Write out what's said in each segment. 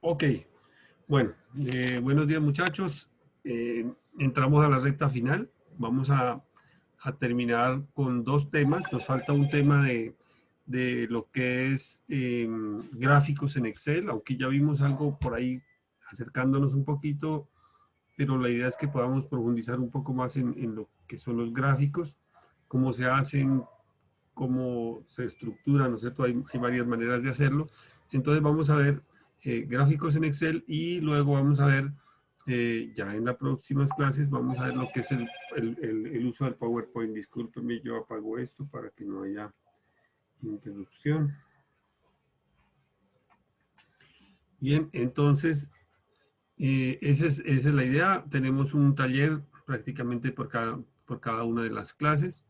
Ok, bueno, buenos días muchachos. Entramos a la recta final. Vamos a terminar con dos temas. Nos falta un tema de lo que es gráficos en Excel, aunque ya vimos algo por ahí acercándonos un poquito, pero la idea es que podamos profundizar un poco más en lo que son los gráficos, cómo se hacen, cómo se estructuran, ¿no es cierto? Hay varias maneras de hacerlo. Entonces vamos a ver gráficos en Excel y luego vamos a ver, ya en las próximas clases, vamos a ver lo que es el uso del PowerPoint. Discúlpenme, yo apago esto para que no haya interrupción. Bien, entonces, esa es la idea. Tenemos un taller prácticamente por cada una de las clases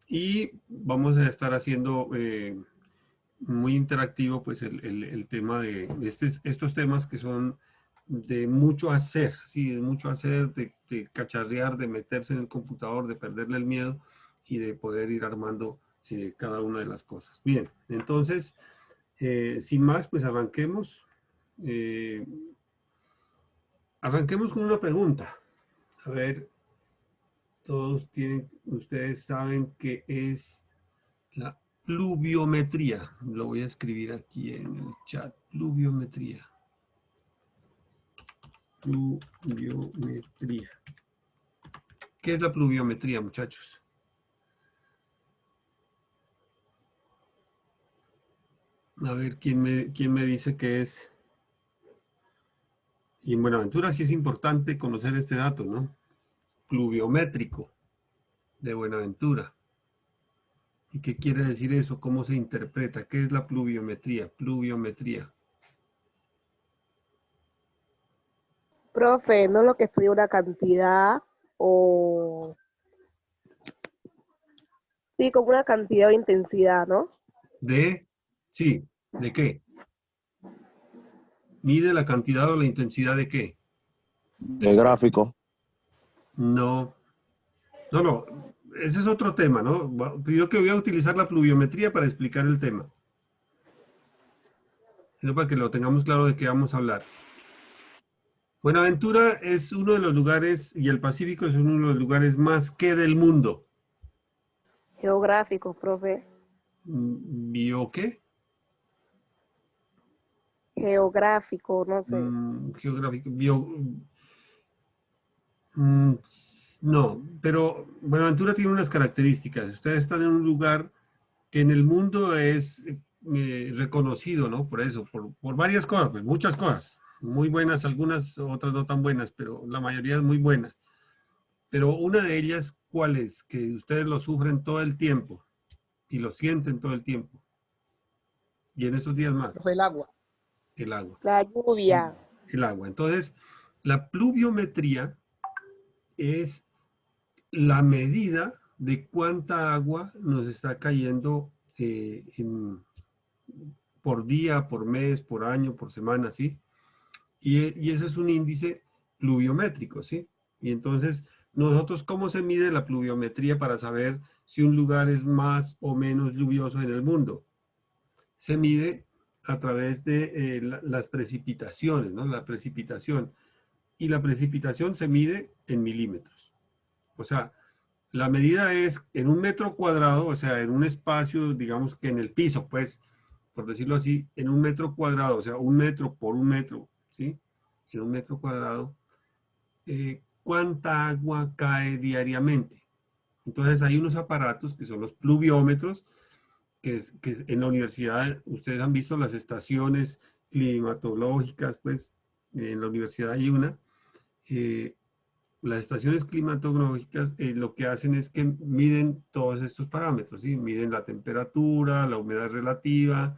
y vamos a estar haciendo muy interactivo pues el tema de estos temas que son de mucho hacer, sí, de mucho hacer, de cacharrear, de meterse en el computador, de perderle el miedo y de poder ir armando cada una de las cosas. Bien, entonces, sin más, pues arranquemos. Eh, arranquemos con una pregunta. A ver, ustedes saben qué es la pluviometría. Lo voy a escribir aquí en el chat. Pluviometría. Pluviometría. ¿Qué es la pluviometría, muchachos? A ver, ¿quién me dice qué es? Y en Buenaventura sí es importante conocer este dato, ¿no? Pluviométrico de Buenaventura. ¿Y qué quiere decir eso? ¿Cómo se interpreta? ¿Qué es la pluviometría? Pluviometría. Profe, no lo que estudia una cantidad o... Sí, como una cantidad o intensidad, ¿no? Sí, ¿de qué? ¿Mide la cantidad o la intensidad de qué? De gráfico. No, no, ese es otro tema, ¿no? Yo que voy a utilizar la pluviometría para explicar el tema. Sino para que lo tengamos claro de qué vamos a hablar. Buenaventura es uno de los lugares, y el Pacífico es uno de los lugares más que del mundo. Geográfico, profe. ¿Bio qué? Geográfico, no sé. Geográfico, no, pero Buenaventura tiene unas características. Ustedes están en un lugar que en el mundo es reconocido, ¿no? Por eso, por varias cosas, pues muchas cosas. Muy buenas, algunas, otras no tan buenas, pero la mayoría es muy buena. Pero una de ellas, ¿cuál es? Que ustedes lo sufren todo el tiempo y lo sienten todo el tiempo. Y en esos días más, Profe, el agua. el agua. La lluvia. El agua. Entonces, la pluviometría es la medida de cuánta agua nos está cayendo por día, por mes, por año, por semana, ¿sí? Y eso es un índice pluviométrico, ¿sí? Y entonces, nosotros, ¿cómo se mide la pluviometría para saber si un lugar es más o menos lluvioso en el mundo? Se mide a través de las precipitaciones, ¿no? La precipitación. Y la precipitación se mide en milímetros. O sea, la medida es en un metro cuadrado, o sea, en un espacio, digamos que en el piso, pues, por decirlo así, en un metro cuadrado, o sea, un metro por un metro, ¿sí? En un metro cuadrado, ¿cuánta agua cae diariamente? Entonces hay unos aparatos que son los pluviómetros, que en la universidad, ustedes han visto las estaciones climatológicas, pues, en la universidad hay una. Las estaciones climatológicas lo que hacen es que miden todos estos parámetros, ¿sí? Miden la temperatura, la humedad relativa,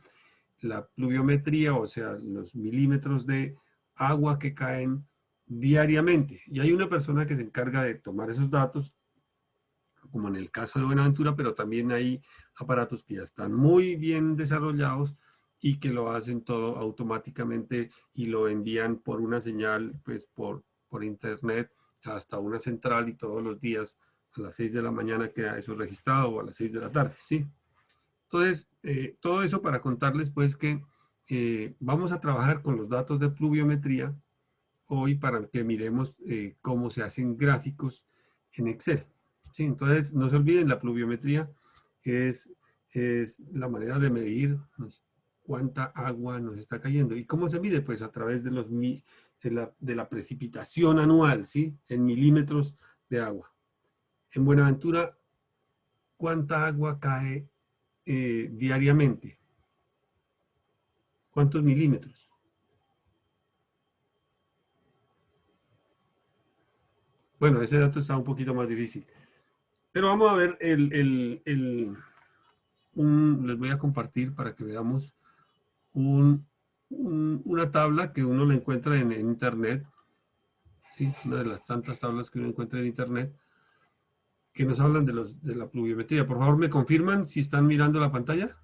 la pluviometría, o sea, los milímetros de agua que caen diariamente. Y hay una persona que se encarga de tomar esos datos, como en el caso de Buenaventura, pero también hay aparatos que ya están muy bien desarrollados y que lo hacen todo automáticamente y lo envían por una señal, pues por internet hasta una central y todos los días a las 6 de la mañana queda eso registrado o a las 6 de la tarde, ¿sí? Entonces, todo eso para contarles pues que vamos a trabajar con los datos de pluviometría hoy para que miremos cómo se hacen gráficos en Excel. ¿Sí? Entonces, no se olviden, la pluviometría es la manera de medir cuánta agua nos está cayendo. ¿Y cómo se mide? Pues a través de, de la precipitación anual, ¿sí? En milímetros de agua. En Buenaventura, ¿cuánta agua cae diariamente? ¿Cuántos milímetros? Bueno, ese dato está un poquito más difícil. Pero vamos a ver les voy a compartir para que veamos una tabla que uno la encuentra en internet, ¿sí? Una de las tantas tablas que uno encuentra en internet, que nos hablan de la pluviometría. Por favor, ¿me confirman si están mirando la pantalla?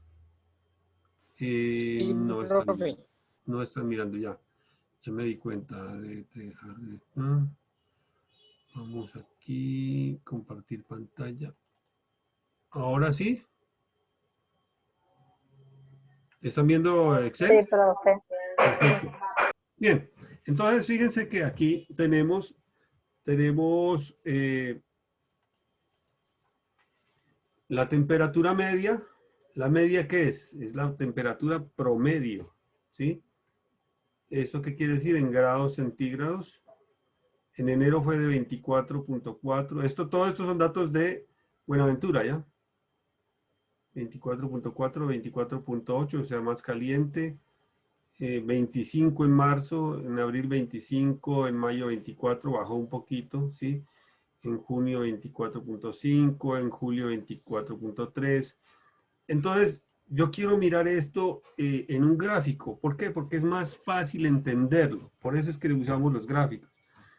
Sí, No profe. no están mirando ya. Ya me di cuenta de dejar de... Vamos aquí, compartir pantalla. Ahora sí. ¿Están viendo Excel? Sí, profe. Perfecto. Bien, entonces fíjense que aquí tenemos la temperatura media. ¿La media qué es? Es la temperatura promedio, ¿sí? ¿Esto qué quiere decir? En grados centígrados. En enero fue de 24.4. Todo esto son datos de Buenaventura, ¿ya? 24.4, 24.8, o sea, más caliente. 25 en marzo, en abril 25, en mayo 24, bajó un poquito, ¿sí? En junio 24.5, en julio 24.3. Entonces, yo quiero mirar esto en un gráfico. ¿Por qué? Porque es más fácil entenderlo. Por eso es que usamos los gráficos.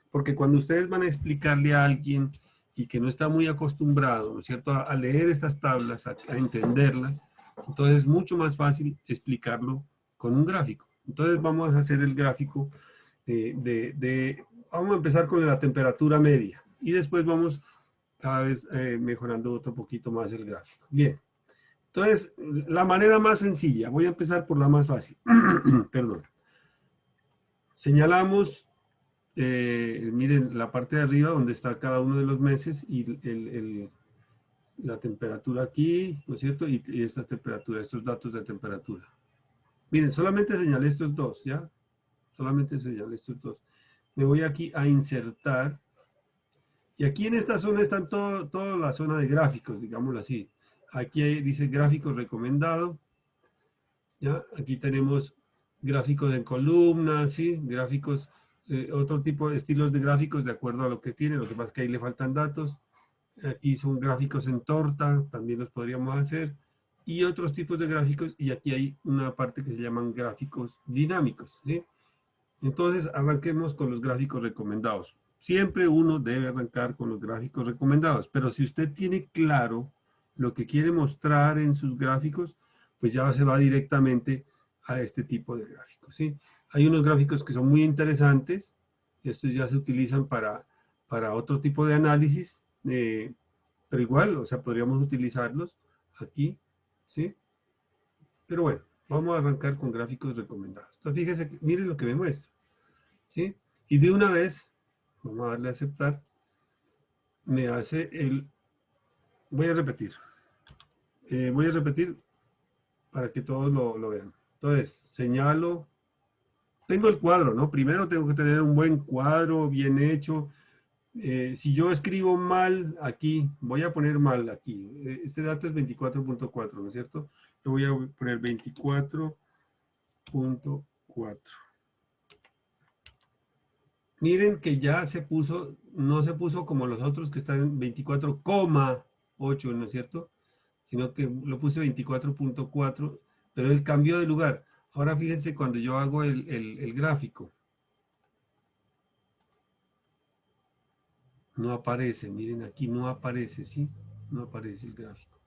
Porque cuando ustedes van a explicarle a alguien y que no está muy acostumbrado, ¿no es cierto?, a leer estas tablas, a entenderlas, entonces es mucho más fácil explicarlo con un gráfico. Entonces vamos a hacer el gráfico vamos a empezar con la temperatura media y después vamos cada vez mejorando otro poquito más el gráfico. Bien, entonces la manera más sencilla, voy a empezar por la más fácil, perdón. Señalamos, miren la parte de arriba donde está cada uno de los meses y la temperatura aquí, ¿no es cierto? Y esta temperatura, estos datos de temperatura. Miren, solamente señalé estos dos, ¿ya? Solamente señalé estos dos. Me voy aquí a insertar. Y aquí en esta zona están toda la zona de gráficos, digámoslo así. Aquí dice gráficos recomendado. ¿Ya? Aquí tenemos gráficos en columnas, ¿sí? Gráficos, otro tipo de estilos de gráficos de acuerdo a lo que tiene. Lo que pasa es que ahí le faltan datos. Aquí son gráficos en torta, también los podríamos hacer. Y otros tipos de gráficos. Y aquí hay una parte que se llaman gráficos dinámicos, ¿sí? Entonces, arranquemos con los gráficos recomendados. Siempre uno debe arrancar con los gráficos recomendados, pero si usted tiene claro lo que quiere mostrar en sus gráficos, pues ya se va directamente a este tipo de gráficos, ¿sí? Hay unos gráficos que son muy interesantes, estos ya se utilizan para otro tipo de análisis, pero igual, o sea, podríamos utilizarlos aquí, ¿sí? Pero bueno, vamos a arrancar con gráficos recomendados. Entonces, fíjese, miren lo que me muestra, ¿sí? Y de una vez, vamos a darle a aceptar, me hace voy a repetir para que todos lo vean. Entonces, señalo, tengo el cuadro, ¿no? Primero tengo que tener un buen cuadro, bien hecho. Si yo escribo mal aquí, voy a poner mal aquí. Este dato es 24.4, ¿no es cierto? Yo voy a poner 24.4. Miren que ya se puso, no se puso como los otros que están en 24,8, ¿no es cierto? Sino que lo puse 24.4, pero él cambió de lugar. Ahora fíjense cuando yo hago el gráfico. No aparece, miren aquí no aparece, ¿sí? No aparece el gráfico.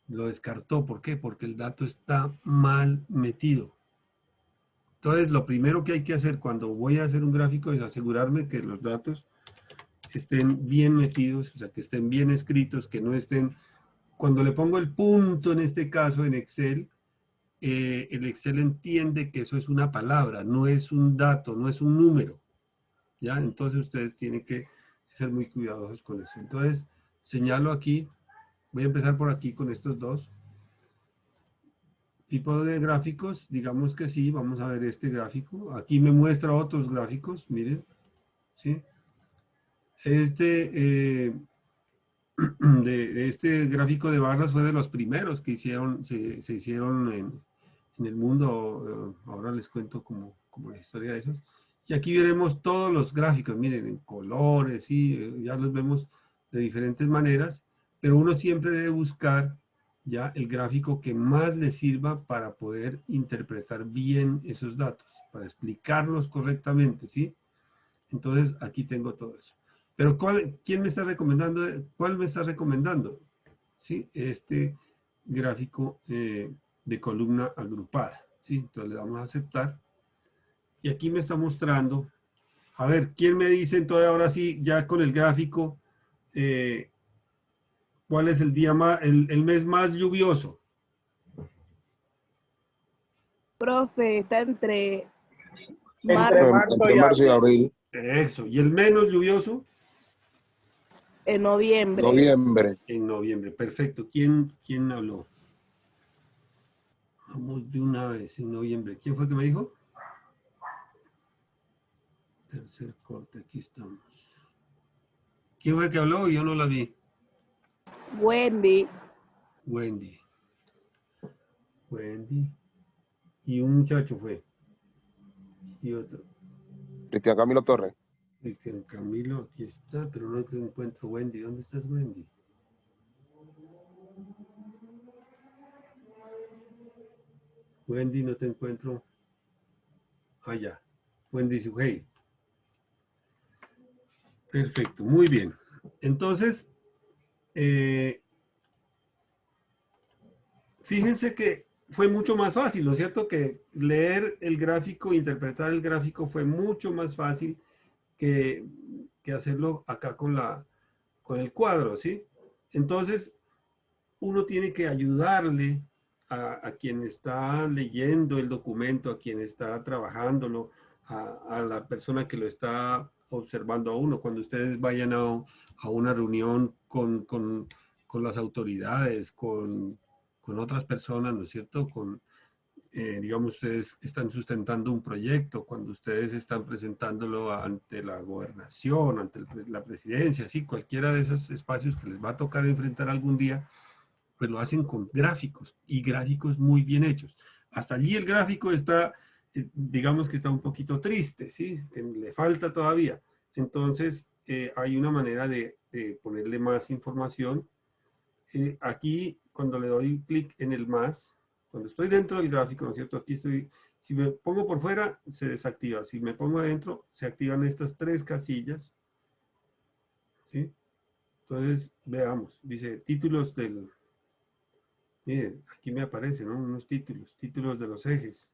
Lo descartó, ¿por qué? Porque el dato está mal metido. Entonces, lo primero que hay que hacer cuando voy a hacer un gráfico es asegurarme que los datos estén bien metidos, o sea, que estén bien escritos, que no estén... Cuando le pongo el punto, en este caso, en Excel, el Excel entiende que eso es una palabra, no es un dato, no es un número, ¿ya? Entonces ustedes tienen que ser muy cuidadosos con eso. Entonces, señalo aquí, voy a empezar por aquí con estos dos. Tipo de gráficos, digamos que sí, vamos a ver este gráfico. Aquí me muestra otros gráficos, miren, ¿sí? Este gráfico de barras fue de los primeros que hicieron, se hicieron en el mundo. Ahora les cuento como la historia de esos. Y aquí veremos todos los gráficos, miren, en colores, sí, ya los vemos de diferentes maneras, pero uno siempre debe buscar ya el gráfico que más le sirva para poder interpretar bien esos datos, para explicarlos correctamente, ¿sí? Entonces, aquí tengo todo eso. Pero ¿quién me está recomendando? ¿Cuál me está recomendando? ¿Sí? Este gráfico de columna agrupada, ¿sí? Entonces le damos a aceptar. Y aquí me está mostrando, a ver, ¿quién me dice entonces ahora sí, ya con el gráfico, cuál es el día más, el mes más lluvioso? Profe, está entre Entre marzo marzo Entre y marzo y abril. abril, Eso. ¿Y el menos lluvioso? y noviembre. noviembre. En noviembre. Perfecto. ¿Quién habló? Vamos de una vez, en noviembre. ¿Quién fue que me dijo? Tercer corte, aquí estamos. ¿Quién fue que habló? Yo no la vi. Wendy, Wendy. Wendy. Y un muchacho fue. Y otro. Cristian Camilo Torres. Cristian Camilo, aquí está, pero no encuentro Wendy. ¿Dónde estás, Wendy? Wendy, no te encuentro. Allá. Wendy Sugey. Perfecto, muy bien. Entonces, fíjense que fue mucho más fácil, ¿no es cierto? Que leer el gráfico, interpretar el gráfico fue mucho más fácil que hacerlo acá con el cuadro, ¿sí? Entonces, uno tiene que ayudarle a quien está leyendo el documento, a quien está trabajándolo, a la persona que lo está observando a uno. Cuando ustedes vayan a una reunión con las autoridades, con otras personas, ¿no es cierto? Digamos, ustedes están sustentando un proyecto, cuando ustedes están presentándolo ante la gobernación, ante la presidencia, sí, cualquiera de esos espacios que les va a tocar enfrentar algún día, pues lo hacen con gráficos y gráficos muy bien hechos. Hasta allí el gráfico está, digamos que está un poquito triste, ¿sí? Que le falta todavía. Entonces, hay una manera de ponerle más información. Aquí, cuando le doy clic en el más, cuando estoy dentro del gráfico, ¿no es cierto? Aquí estoy, si me pongo por fuera, se desactiva. Si me pongo adentro, se activan estas tres casillas, ¿sí? Entonces, veamos. Dice títulos del... Miren, aquí me aparecen, ¿no? Unos títulos de los ejes.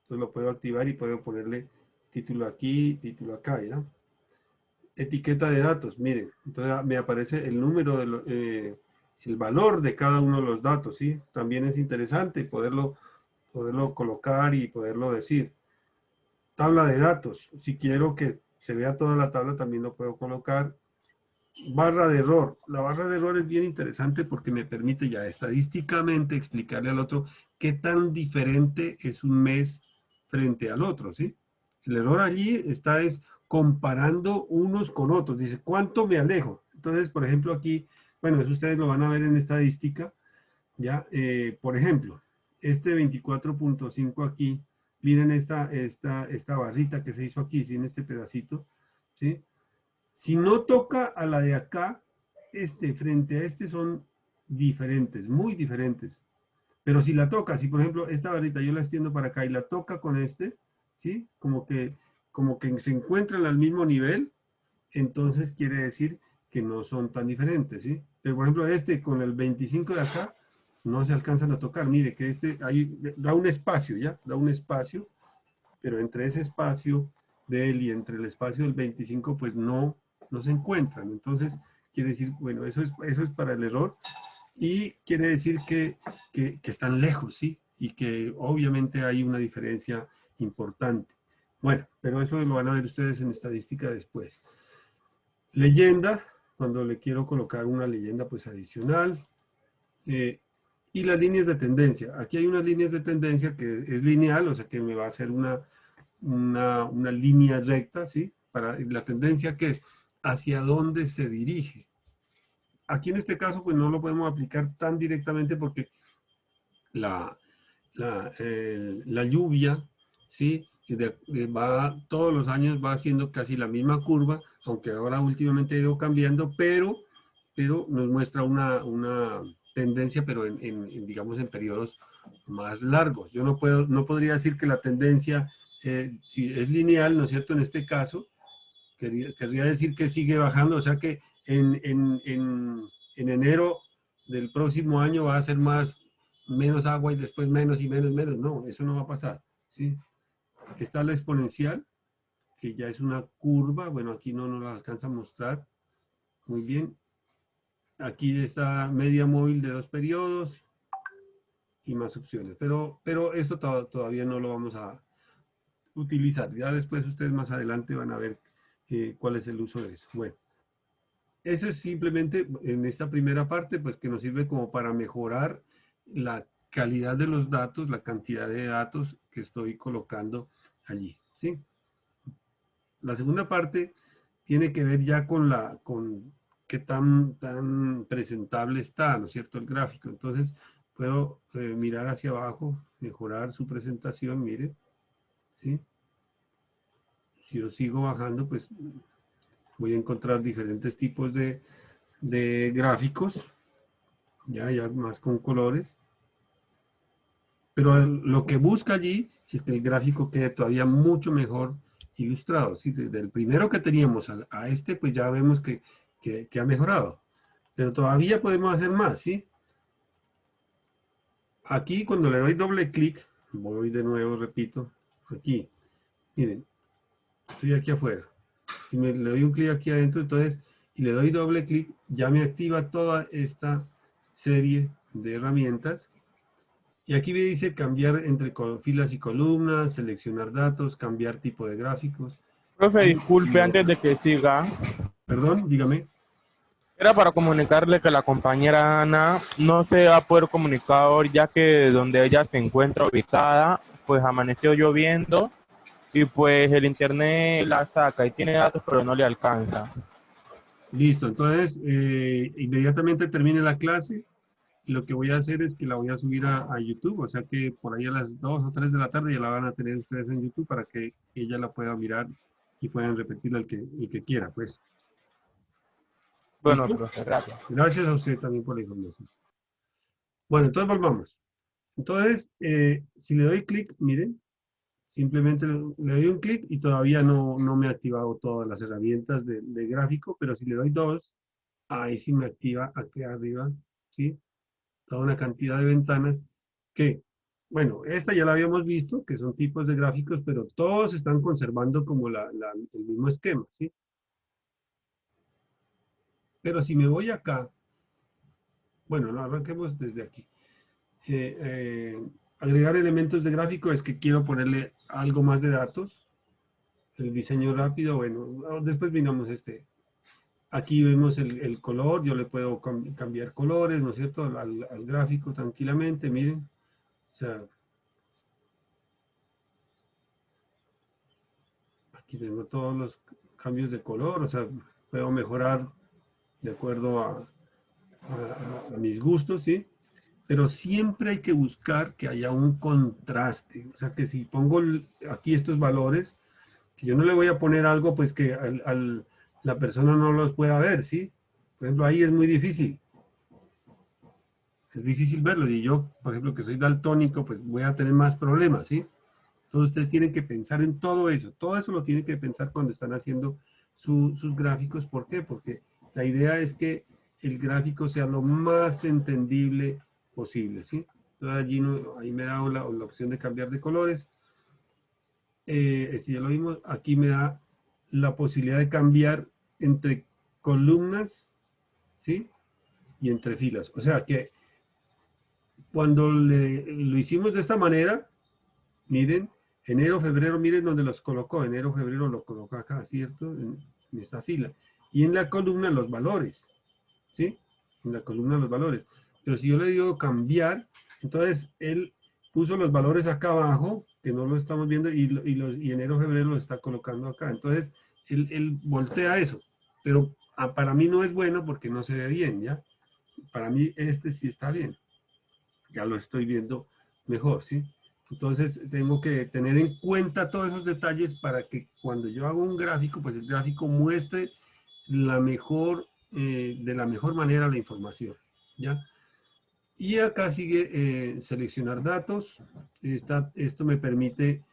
Entonces lo puedo activar y puedo ponerle título aquí, título acá, ¿ya? Etiqueta de datos, miren. Entonces me aparece el número, el valor de cada uno de los datos, ¿sí? También es interesante poderlo colocar y poderlo decir. Tabla de datos. Si quiero que se vea toda la tabla, también lo puedo colocar. Barra de error. La barra de error es bien interesante porque me permite ya estadísticamente explicarle al otro qué tan diferente es un mes frente al otro, ¿sí? El error allí está es comparando unos con otros. Dice, ¿cuánto me alejo? Entonces, por ejemplo, aquí, bueno, eso ustedes lo van a ver en estadística, ¿ya? Por ejemplo, este 24.5 aquí, miren esta barrita que se hizo aquí, ¿sí? En este pedacito, ¿sí? Si no toca a la de acá, frente a son diferentes, muy diferentes. Pero si la toca, si por ejemplo esta varita yo la extiendo para acá y la toca con ¿sí? Como que se encuentran al mismo nivel, entonces quiere decir que no son tan diferentes, ¿sí? Pero por ejemplo con el 25 de acá, no se alcanzan a tocar. Mire que ahí da un espacio, ¿ya? Da un espacio, pero entre ese espacio de él y entre el espacio del 25, pues no se encuentran. Entonces, quiere decir, bueno, eso es para el error y quiere decir que están lejos, ¿sí? y que obviamente hay una diferencia importante. Bueno, pero eso lo van a ver ustedes en estadística después. Leyenda, cuando le quiero colocar una leyenda pues adicional. Y las líneas de tendencia. Aquí hay unas líneas de tendencia que es lineal, o sea que me va a hacer una línea recta, ¿sí? Para la tendencia que es hacia dónde se dirige. Aquí en este caso pues no lo podemos aplicar tan directamente porque la lluvia, ¿sí? Todos los años va haciendo casi la misma curva, aunque ahora últimamente ha ido cambiando, pero nos muestra una tendencia, pero digamos en periodos más largos. Yo no podría decir que la tendencia si es lineal, ¿no es cierto? En este caso, querría decir que sigue bajando, o sea que en enero del próximo año va a ser menos agua y después menos y menos, menos. No, eso no va a pasar, ¿sí? Está la exponencial, que ya es una curva. Bueno, aquí no nos la alcanza a mostrar. Muy bien. Aquí está media móvil de 2 periodos y más opciones. Pero esto todavía no lo vamos a utilizar. Ya después ustedes más adelante van a ver cuál es el uso de eso. Bueno, eso es simplemente en esta primera parte, pues que nos sirve como para mejorar la calidad de los datos, la cantidad de datos que estoy colocando allí, ¿sí? La segunda parte tiene que ver ya con qué tan presentable está, ¿no es cierto?, el gráfico. Entonces, puedo mirar hacia abajo, mejorar su presentación, mire, ¿sí? Si yo sigo bajando, pues voy a encontrar diferentes tipos de gráficos, ya más con colores. Pero lo que busca allí es que el gráfico quede todavía mucho mejor ilustrado, ¿sí? Desde el primero que teníamos a este, pues ya vemos que ha mejorado. Pero todavía podemos hacer más, ¿sí? Aquí cuando le doy doble clic, voy de nuevo, repito, aquí, miren, estoy aquí afuera. Si le doy un clic aquí adentro, entonces, y le doy doble clic, ya me activa toda esta serie de herramientas. Y aquí me dice cambiar entre filas y columnas, seleccionar datos, cambiar tipo de gráficos. Profe, disculpe antes de que siga. Perdón, dígame. Era para comunicarle que la compañera Ana no se va a poder comunicar hoy, ya que donde ella se encuentra ubicada, pues amaneció lloviendo y pues el internet la saca y tiene datos pero no le alcanza. Listo, entonces inmediatamente termine la clase. Lo que voy a hacer es que la voy a subir a YouTube, o sea que por ahí a las 2 o 3 de la tarde ya la van a tener ustedes en YouTube para que ella la pueda mirar y puedan repetirla el que quiera, pues. Bueno, ¿Listo? profe, gracias. Gracias a usted también por la información. Bueno, entonces volvamos. Entonces, si le doy clic, miren, simplemente le doy un clic y todavía no me ha activado todas las herramientas de gráfico, pero si le doy dos, ahí sí me activa aquí arriba, ¿sí? Toda una cantidad de ventanas que, bueno, esta ya la habíamos visto, que son tipos de gráficos, pero todos están conservando como el mismo esquema, ¿sí? Pero si me voy acá, bueno, no, arranquemos desde aquí. Agregar elementos de gráfico es que quiero ponerle algo más de datos. El diseño rápido, bueno, después miramos este. Aquí vemos el color, yo le puedo cambiar colores, ¿no es cierto?, al gráfico tranquilamente, miren. O sea, aquí tengo todos los cambios de color, o sea, puedo mejorar de acuerdo a mis gustos, ¿sí? Pero siempre hay que buscar que haya un contraste. O sea, que si pongo aquí estos valores, que yo no le voy a poner algo pues que la persona no los pueda ver, ¿sí? Por ejemplo, ahí es muy difícil. Es difícil verlo. Y yo, por ejemplo, que soy daltónico, pues voy a tener más problemas, ¿sí? Entonces ustedes tienen que pensar en todo eso. Todo eso lo tienen que pensar cuando están haciendo sus gráficos. ¿Por qué? Porque la idea es que el gráfico sea lo más entendible posible, ¿sí? Entonces allí ahí me da la opción de cambiar de colores. Si ya lo vimos, aquí me da la posibilidad de cambiar entre columnas, ¿sí? Y entre filas. O sea que cuando lo hicimos de esta manera, miren, enero, febrero, miren donde los colocó, enero, febrero lo colocó acá, ¿cierto? En esta fila. Y en la columna los valores, ¿sí? En la columna los valores. Pero si yo le digo cambiar, entonces él puso los valores acá abajo, que no lo estamos viendo, y enero, febrero lo está colocando acá. Entonces, él voltea eso. Pero para mí no es bueno porque no se ve bien, ¿ya? Para mí este sí está bien. Ya lo estoy viendo mejor, ¿sí? Entonces, tengo que tener en cuenta todos esos detalles para que cuando yo hago un gráfico, pues el gráfico muestre de la mejor manera la información, ¿ya? Y acá sigue seleccionar datos. Esto me permite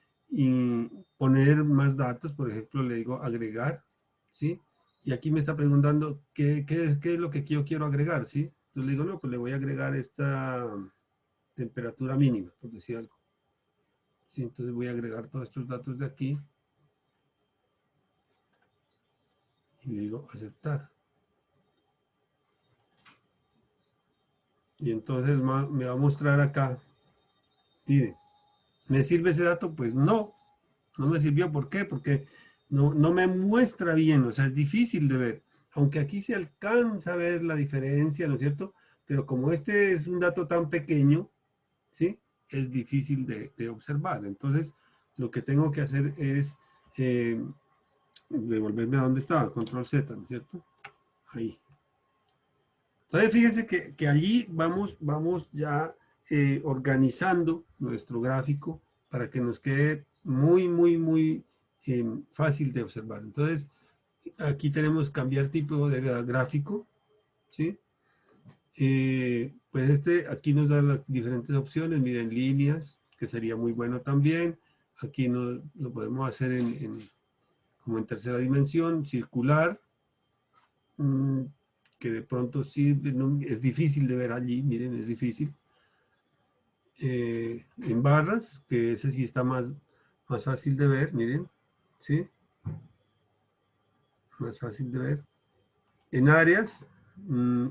poner más datos. Por ejemplo, le digo agregar, ¿sí? Y aquí me está preguntando qué es lo que yo quiero agregar, ¿sí? Entonces le digo, no, pues le voy a agregar esta temperatura mínima, por decir algo. ¿Sí? Entonces voy a agregar todos estos datos de aquí. Y le digo aceptar. Y entonces me va a mostrar acá. Miren, ¿me sirve ese dato? Pues no, no me sirvió. ¿Por qué? Porque no me muestra bien, o sea, es difícil de ver. Aunque aquí se alcanza a ver la diferencia, ¿no es cierto? Pero como este es un dato tan pequeño, ¿sí? Es difícil de observar. Entonces, lo que tengo que hacer es devolverme a donde estaba, control Z, ¿no es cierto? Ahí. Entonces, fíjense que allí vamos ya organizando nuestro gráfico para que nos quede muy fácil de observar. Entonces, aquí tenemos cambiar tipo de gráfico, ¿sí? Pues aquí nos da las diferentes opciones, miren, líneas, que sería muy bueno también. Aquí lo podemos hacer como en tercera dimensión, circular, que de pronto sí es difícil de ver allí, miren, es difícil. En barras, que ese sí está más fácil de ver, miren, ¿sí? Más fácil de ver. En áreas,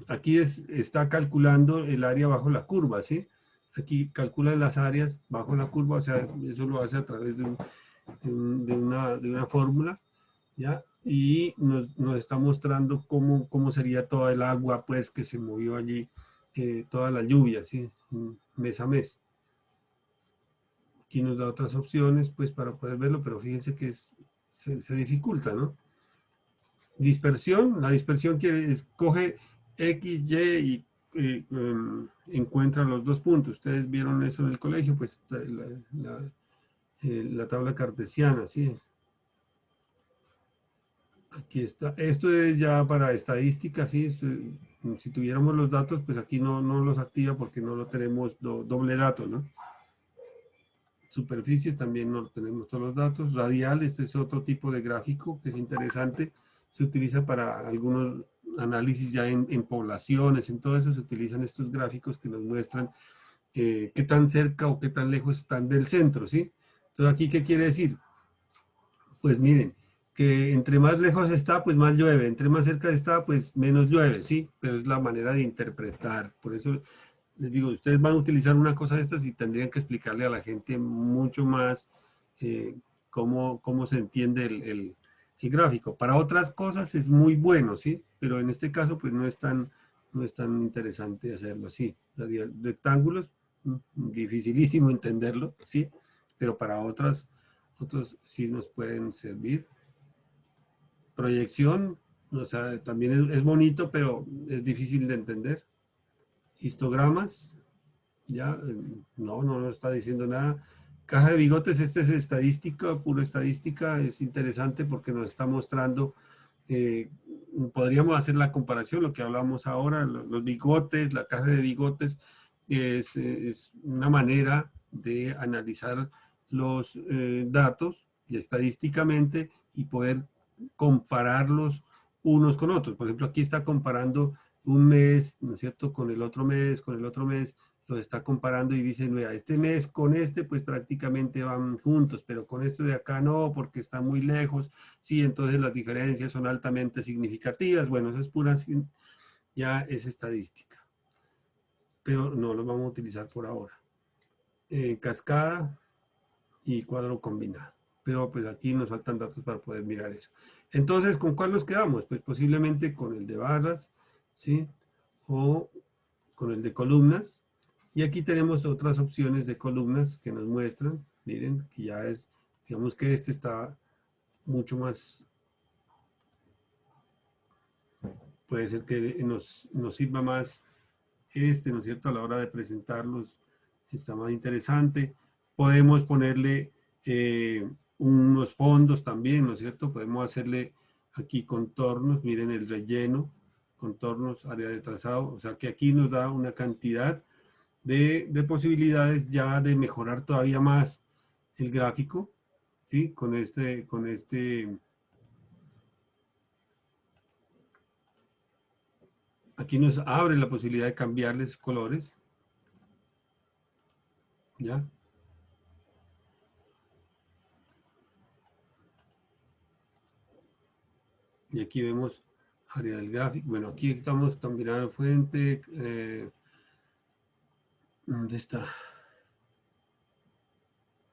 aquí está calculando el área bajo la curva, ¿sí? Aquí calcula las áreas bajo la curva, o sea, eso lo hace a través de una fórmula, ¿ya? Y nos está mostrando cómo sería toda el agua, pues, que se movió allí, toda la lluvia, ¿sí? Mes a mes. Aquí nos da otras opciones, pues, para poder verlo, pero fíjense que se dificulta, ¿no? Dispersión, la dispersión que escoge X, Y y encuentra los dos puntos. Ustedes vieron eso en el colegio, pues la tabla cartesiana, ¿sí? Aquí está. Esto es ya para estadística, ¿sí? Si tuviéramos los datos, pues aquí no los activa porque no lo tenemos doble dato, ¿no? Superficies también no tenemos todos los datos. Radial, este es otro tipo de gráfico que es interesante. Se utiliza para algunos análisis ya en poblaciones, en todo eso se utilizan estos gráficos que nos muestran qué tan cerca o qué tan lejos están del centro, ¿sí? Entonces, ¿aquí qué quiere decir? Pues miren, que entre más lejos está, pues más llueve, entre más cerca está, pues menos llueve, ¿sí? Pero es la manera de interpretar, por eso les digo, ustedes van a utilizar una cosa de estas y tendrían que explicarle a la gente mucho más cómo se entiende el gráfico. Para otras cosas es muy bueno, ¿sí? Pero en este caso, pues no es tan interesante hacerlo así. Rectángulos, dificilísimo entenderlo, ¿sí? Pero para otros sí nos pueden servir. Proyección, o sea, también es bonito, pero es difícil de entender. Histogramas, ya, no está diciendo nada. Caja de bigotes, este es estadística, puro estadística, es interesante porque nos está mostrando, podríamos hacer la comparación, lo que hablamos ahora, los bigotes, la caja de bigotes, es una manera de analizar los datos y estadísticamente y poder compararlos unos con otros. Por ejemplo, aquí está comparando un mes, ¿no es cierto?, con el otro mes, lo está comparando y dice, mira, este mes con este, pues prácticamente van juntos, pero con esto de acá no, porque está muy lejos, sí, entonces las diferencias son altamente significativas. Bueno, eso es pura, ya es estadística. pero no los vamos a utilizar por ahora. Cascada y cuadro combinado. Pero pues aquí nos faltan datos para poder mirar eso. Entonces, ¿con cuál nos quedamos? Pues posiblemente con el de barras, ¿sí? O con el de columnas. Y aquí tenemos otras opciones de columnas que nos muestran. Miren, que ya es, digamos que este está mucho más, puede ser que nos sirva más este, ¿no es cierto? A la hora de presentarlos está más interesante. Podemos ponerle unos fondos también, ¿no es cierto? Podemos hacerle aquí contornos, miren el relleno, contornos, área de trazado, o sea que aquí nos da una cantidad de posibilidades ya de mejorar todavía más el gráfico, ¿sí? Aquí nos abre la posibilidad de cambiarles colores, ¿ya? Y aquí vemos área del gráfico. Bueno, aquí estamos combinando fuente. ¿Dónde está?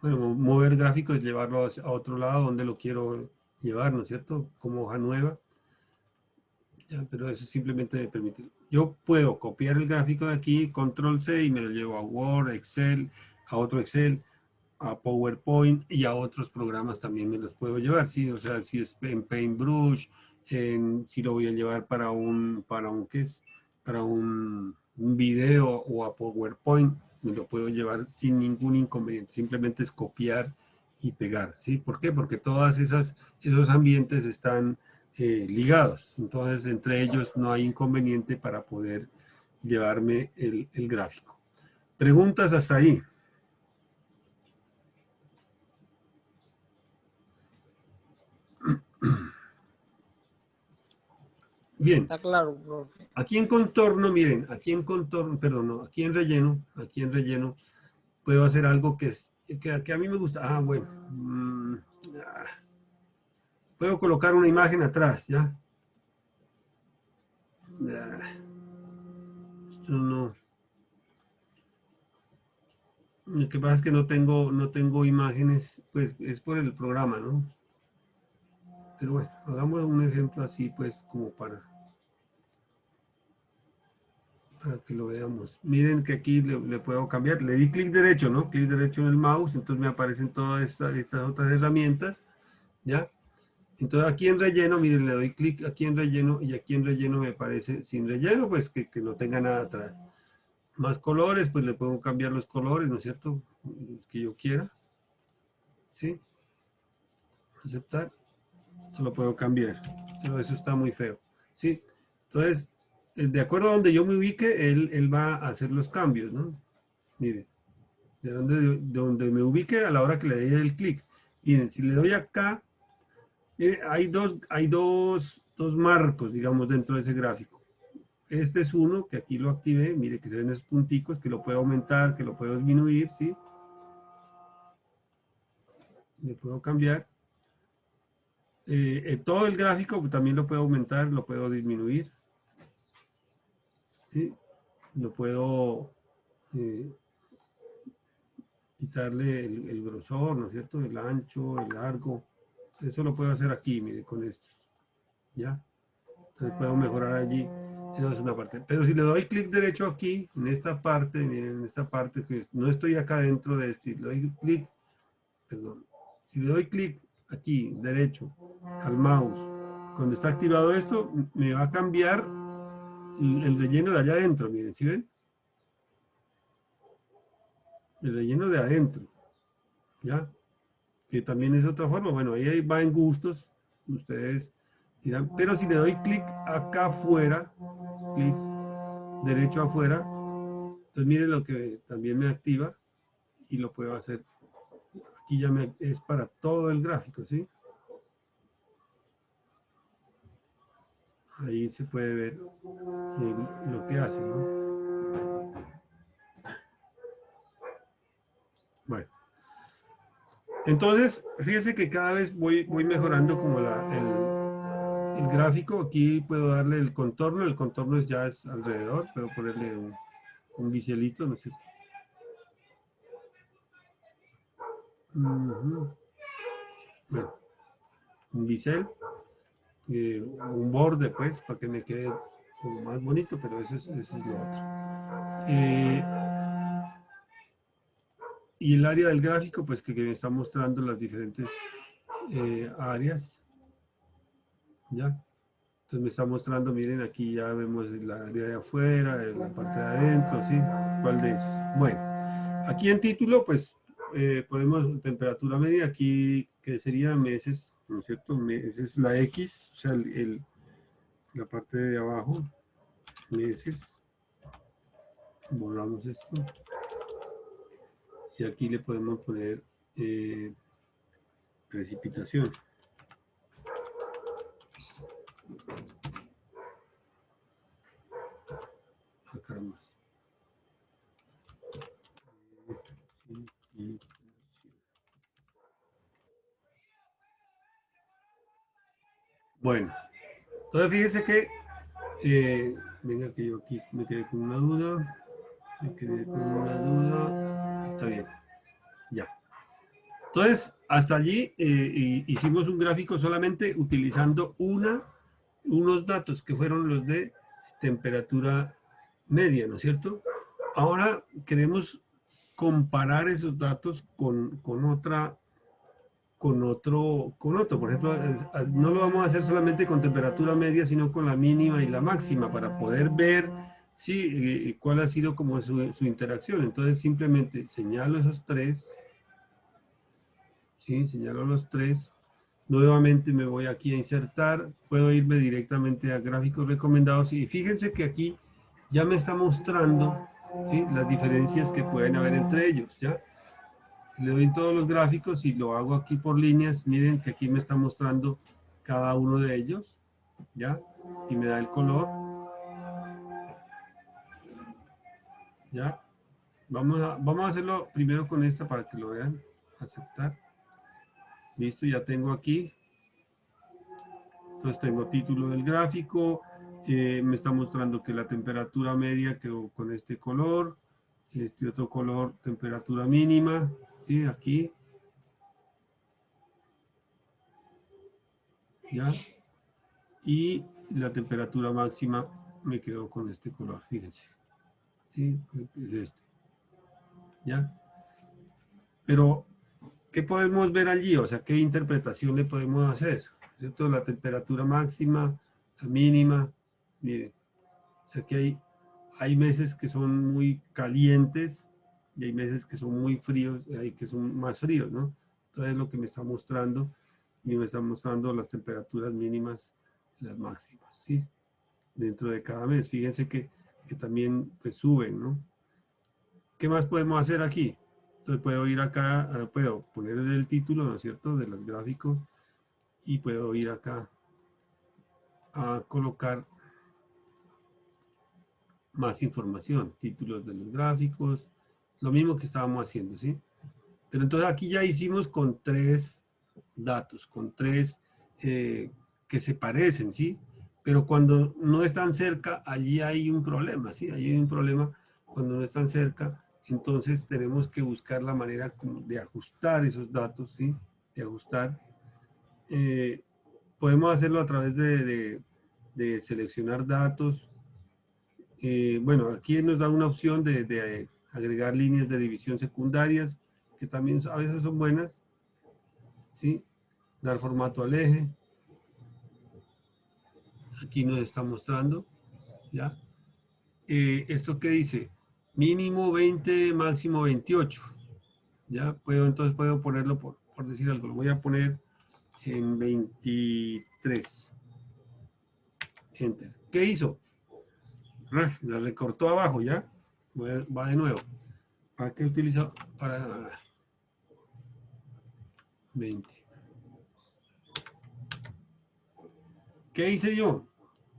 Bueno, mover gráfico es llevarlo a otro lado donde lo quiero llevar, ¿no es cierto? Como hoja nueva. Ya, pero eso simplemente me permite. Yo puedo copiar el gráfico de aquí, control C, y me lo llevo a Word, Excel, a otro Excel, a PowerPoint y a otros programas también me los puedo llevar, ¿sí? O sea, si es en Paintbrush, si lo voy a llevar ¿qué es? Para un video o a PowerPoint, me lo puedo llevar sin ningún inconveniente. Simplemente es copiar y pegar, ¿sí? ¿Por qué? Porque esos ambientes están ligados. Entonces, entre ellos no hay inconveniente para poder llevarme el gráfico. ¿Preguntas hasta ahí? Bien. Está claro, profe. Aquí en contorno, miren, aquí en contorno, perdón, no, aquí en relleno, puedo hacer algo que a mí me gusta. Ah, bueno. Puedo colocar una imagen atrás, ¿ya? Esto no. Lo que pasa es que no tengo imágenes, pues es por el programa, ¿no? Pero bueno, hagamos un ejemplo así, pues, como para que lo veamos. Miren que aquí le puedo cambiar. Le di clic derecho, ¿no? Clic derecho en el mouse, entonces me aparecen todas estas otras herramientas, ¿ya? Entonces aquí en relleno, miren, le doy clic aquí en relleno y aquí en relleno me aparece sin relleno, pues que no tenga nada atrás. Más colores, pues le puedo cambiar los colores, ¿no es cierto? Los que yo quiera. ¿Sí? Aceptar. Esto lo puedo cambiar. Pero eso está muy feo. ¿Sí? Entonces, de acuerdo a donde yo me ubique, él va a hacer los cambios, ¿no? Miren. De donde me ubique a la hora que le dé el clic. Miren, si le doy acá, hay dos marcos, digamos, dentro de ese gráfico. Este es uno, que aquí lo activé, mire que se ven esos punticos, que lo puedo aumentar, que lo puedo disminuir, ¿sí? Le puedo cambiar. Todo el gráfico también lo puedo aumentar, lo puedo disminuir, ¿sí? Lo puedo quitarle el grosor, ¿no es cierto? El ancho, el largo. Eso lo puedo hacer aquí, mire, con esto. ¿Ya? Entonces puedo mejorar allí. Eso es una parte. Pero si le doy clic derecho aquí, en esta parte, miren, en esta parte, que no estoy acá dentro de este, le doy clic, perdón. Si le doy clic aquí, derecho, al mouse, cuando está activado esto, me va a cambiar el relleno de allá adentro, miren, ¿sí ven? El relleno de adentro, ¿ya? Que también es otra forma. Bueno, ahí va en gustos, ustedes dirán, pero si le doy clic acá afuera, clic derecho afuera, entonces miren lo que también me activa y lo puedo hacer. Aquí ya es para todo el gráfico, ¿sí? Ahí se puede ver lo que hace, ¿no? Bueno. Entonces, fíjense que cada vez voy mejorando como el gráfico. Aquí puedo darle el contorno ya es alrededor, puedo ponerle un biselito, no sé. Bueno, un bisel, un borde, pues, para que me quede como más bonito, pero eso es lo otro. Y el área del gráfico, pues, que me está mostrando las diferentes áreas, ¿ya? Entonces me está mostrando, miren, aquí ya vemos la área de afuera, la parte de adentro, ¿sí? ¿Cuál de esos? Bueno, aquí en título, pues, podemos, temperatura media, aquí, que sería meses, ¿no es cierto? Meses, la X, o sea, la parte de abajo, meses. Borramos esto. Y aquí le podemos poner precipitación. Acá más. Bueno, entonces fíjense que, venga que yo aquí me quedé con una duda, está bien, ya. Entonces, hasta allí hicimos un gráfico solamente utilizando unos datos que fueron los de temperatura media, ¿no es cierto? Ahora queremos comparar esos datos con otro. Por ejemplo, no lo vamos a hacer solamente con temperatura media, sino con la mínima y la máxima para poder ver cuál ha sido como su interacción. Entonces simplemente señalo esos tres, ¿sí? Señalo los tres. Nuevamente me voy aquí a insertar, puedo irme directamente a gráficos recomendados y fíjense que aquí ya me está mostrando, ¿sí?, las diferencias que pueden haber entre ellos, ¿ya? Si le doy todos los gráficos y lo hago aquí por líneas, miren que aquí me está mostrando cada uno de ellos, ¿ya? Y me da el color, ¿ya? Vamos a hacerlo primero con esta para que lo vean, aceptar. Listo, ya tengo aquí. Entonces tengo título del gráfico, me está mostrando que la temperatura media quedó con este color, este otro color, temperatura mínima, ¿sí? Aquí. ¿Ya? Y la temperatura máxima me quedó con este color, fíjense. ¿Sí? Es este. ¿Ya? Pero, ¿qué podemos ver allí? O sea, ¿qué interpretación le podemos hacer? ¿Cierto? La temperatura máxima, la mínima, miren. O sea, que hay meses que son muy calientes y hay meses que son muy fríos, y hay que son más fríos, ¿no? Entonces, lo que me está mostrando, y me está mostrando las temperaturas mínimas, las máximas, ¿sí? Dentro de cada mes. Fíjense que también pues, suben, ¿no? ¿Qué más podemos hacer aquí? Entonces puedo ir acá, puedo poner el título, ¿no es cierto?, de los gráficos y puedo ir acá a colocar más información, títulos de los gráficos, lo mismo que estábamos haciendo, ¿sí? Pero entonces aquí ya hicimos con tres datos, con tres que se parecen, ¿sí? Pero cuando no están cerca, allí hay un problema, ¿sí? Allí hay un problema cuando no están cerca, entonces tenemos que buscar la manera como de ajustar esos datos, ¿sí? De ajustar. Podemos hacerlo a través de seleccionar datos. Bueno, aquí nos da una opción de agregar líneas de división secundarias, que también a veces son buenas, ¿sí? Dar formato al eje. Aquí nos está mostrando, ¿ya? ¿Esto qué dice? Mínimo 20, máximo 28. ¿Ya? Entonces puedo ponerlo, por decir algo, lo voy a poner en 23. Enter. ¿Qué hizo? La recortó abajo, ¿ya? Va de nuevo. ¿Para qué utilizo? Para 20. ¿Qué hice yo?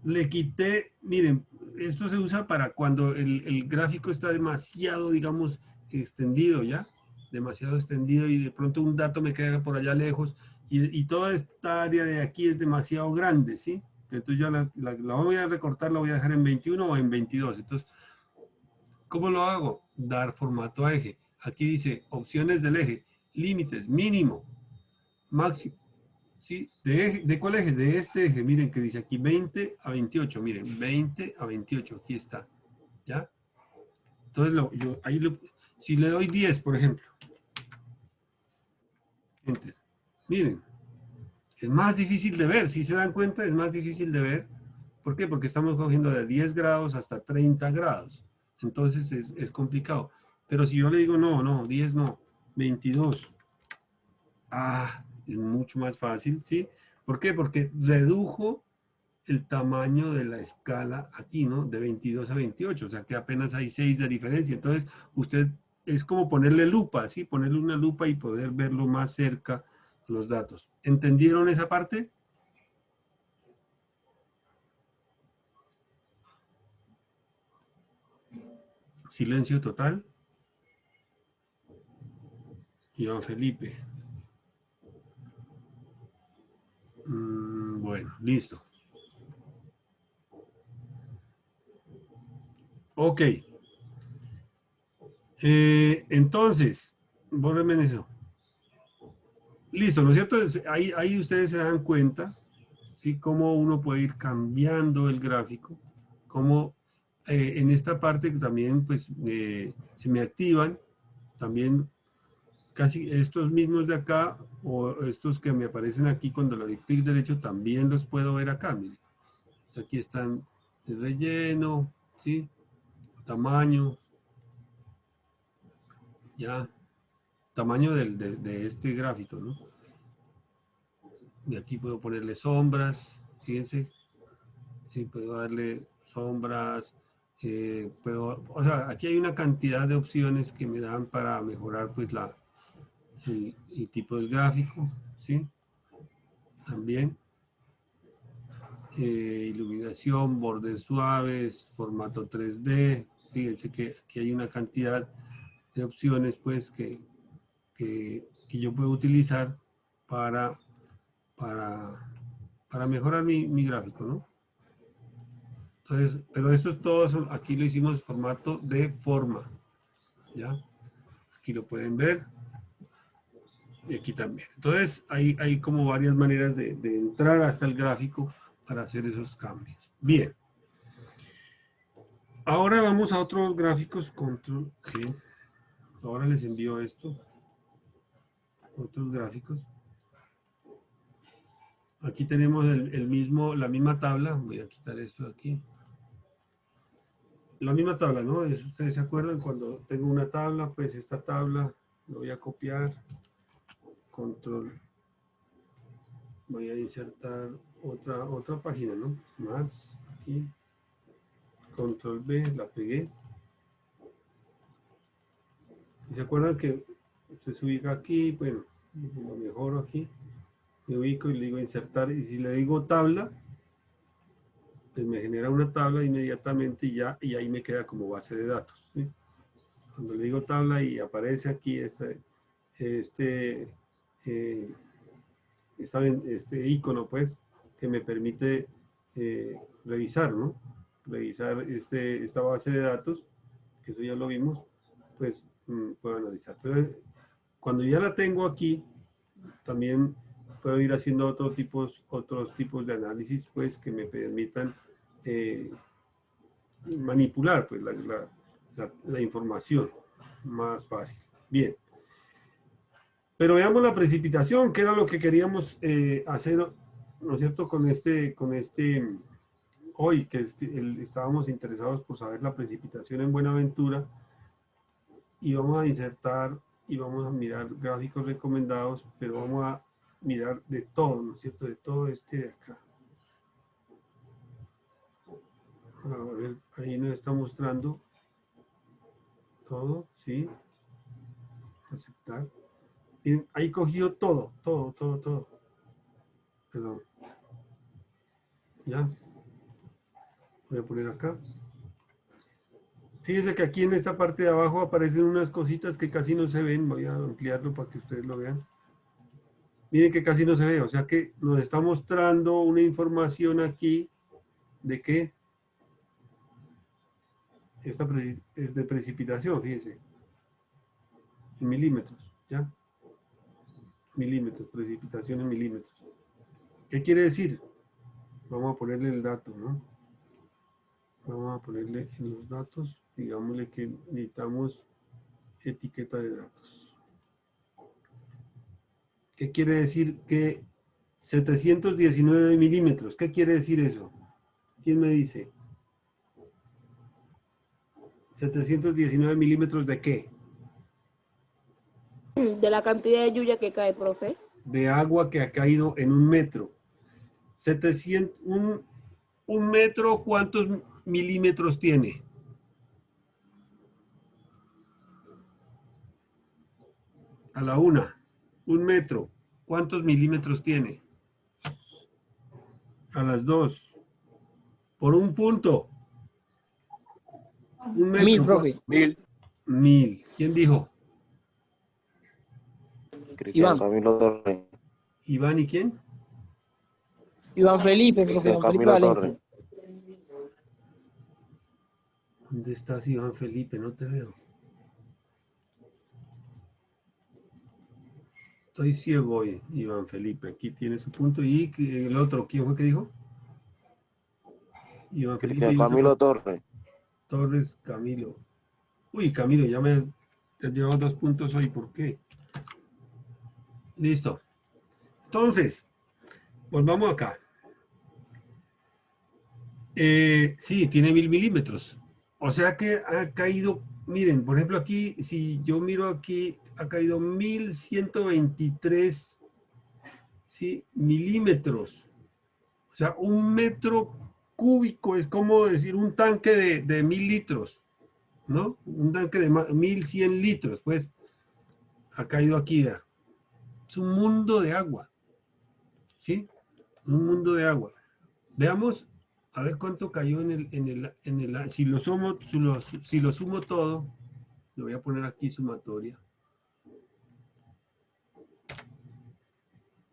Le quité, miren, esto se usa para cuando el gráfico está demasiado, digamos, extendido, ¿ya? Demasiado extendido y de pronto un dato me queda por allá lejos y toda esta área de aquí es demasiado grande, ¿sí? Entonces yo la voy a recortar, la voy a dejar en 21 o en 22. Entonces, ¿Cómo lo hago? Dar formato a eje. Aquí dice opciones del eje, límites, mínimo, máximo. ¿Sí? ¿De cuál eje? De este eje. Miren que dice aquí 20 a 28. Miren, 20 a 28. Aquí está. ¿Ya? Entonces, si le doy 10, por ejemplo. Enter. Miren, es más difícil de ver. Si se dan cuenta, es más difícil de ver. ¿Por qué? Porque estamos cogiendo de 10 grados hasta 30 grados. Entonces es complicado. Pero si yo le digo no, 10 no, 22. Es mucho más fácil, ¿sí? ¿Por qué? Porque redujo el tamaño de la escala aquí, ¿no? De 22 a 28, o sea que apenas hay 6 de diferencia. Entonces, usted es como ponerle lupa, ¿sí? Ponerle una lupa y poder verlo más cerca los datos. ¿Entendieron esa parte? Silencio total. Iván Felipe. Bueno, listo. Ok. Entonces, bórrenme en eso. Listo, ¿no es cierto? Ahí ustedes se dan cuenta, ¿sí? Cómo uno puede ir cambiando el gráfico, cómo en esta parte también pues se me activan también casi estos mismos de acá o estos que me aparecen aquí cuando le doy clic derecho también los puedo ver acá, miren. Aquí están el relleno, ¿sí? Tamaño, ya, tamaño de este gráfico, ¿no? Y aquí puedo ponerle sombras, fíjense, sí, puedo darle sombras, o sea, aquí hay una cantidad de opciones que me dan para mejorar pues el tipo del gráfico, ¿sí? También, iluminación, bordes suaves, formato 3D, fíjense que aquí hay una cantidad de opciones pues que yo puedo utilizar para mejorar mi gráfico, ¿no? Entonces, pero estos todos son, aquí lo hicimos formato de forma, ¿ya? Aquí lo pueden ver, y aquí también. Entonces, hay como varias maneras de entrar hasta el gráfico para hacer esos cambios. Bien. Ahora vamos a otros gráficos, control G. Ahora les envío esto, otros gráficos. Aquí tenemos la misma tabla, voy a quitar esto de aquí. La misma tabla, ¿no? Ustedes se acuerdan cuando tengo una tabla, pues esta tabla lo voy a copiar, control, voy a insertar otra página, ¿no? Más, aquí, control B, la pegué. ¿Y se acuerdan que usted se ubica aquí? Bueno, lo mejoro aquí, me ubico y le digo insertar, y si le digo tabla, pues me genera una tabla inmediatamente y ahí me queda como base de datos, ¿sí? Cuando le digo tabla y aparece aquí este icono, pues, que me permite revisar, ¿no? Revisar esta base de datos, que eso ya lo vimos, pues puedo analizar. Pero cuando ya la tengo aquí, también puedo ir haciendo otros tipos de análisis, pues, que me permitan manipular, pues, la información más fácil. Bien. Pero veamos la precipitación, que era lo que queríamos hacer, ¿no es cierto? Hoy, que estábamos interesados por saber la precipitación en Buenaventura, y vamos a insertar y vamos a mirar gráficos recomendados, pero vamos a mirar de todo, ¿no es cierto? De todo de acá. A ver, ahí nos está mostrando todo, ¿sí? Aceptar. Bien, ahí cogió todo. Perdón. Ya. Voy a poner acá. Fíjense que aquí en esta parte de abajo aparecen unas cositas que casi no se ven. Voy a ampliarlo para que ustedes lo vean. Miren que casi no se ve. O sea que nos está mostrando una información aquí de que Esta es de precipitación, fíjense. En milímetros, ¿ya? Milímetros, precipitación en milímetros. ¿Qué quiere decir? Vamos a ponerle el dato, ¿no? Vamos a ponerle en los datos, digámosle que necesitamos etiqueta de datos. ¿Qué quiere decir que 719 milímetros? ¿Qué quiere decir eso? ¿Quién me dice? 719 milímetros ¿de qué? De la cantidad de lluvia que cae, profe. De agua que ha caído en un metro. 700, un metro, ¿cuántos milímetros tiene? A la una. Un metro, ¿cuántos milímetros tiene? A las dos. Por un punto. Un metro. 1000, profe. 1000. 1000. ¿Quién dijo? Cristian Iván. Camilo Torres. ¿Iván y quién? Iván Felipe, profe. Cristian Iván Felipe Camilo Valencia. Torres. ¿Dónde estás, Iván Felipe? No te veo. Estoy ciego hoy, Iván Felipe. Aquí tiene su punto. ¿Y el otro? ¿Quién fue que dijo? Iván Felipe. Cristian Camilo Torres. Torres, Camilo. Uy, Camilo, ya me has llevado 2 puntos hoy. ¿Por qué? Listo. Entonces, volvamos acá. Sí, tiene 1000 milímetros. O sea que ha caído, miren, por ejemplo aquí, si yo miro aquí, ha caído 1123, ¿sí? Milímetros. O sea, un metro cúbico es como decir un tanque de 1000 litros, ¿no? Un tanque de 1100 litros, pues, ha caído aquí, ¿verdad? Es un mundo de agua, ¿sí? Un mundo de agua. Veamos, a ver cuánto cayó si lo sumo, si lo sumo todo, le voy a poner aquí sumatoria.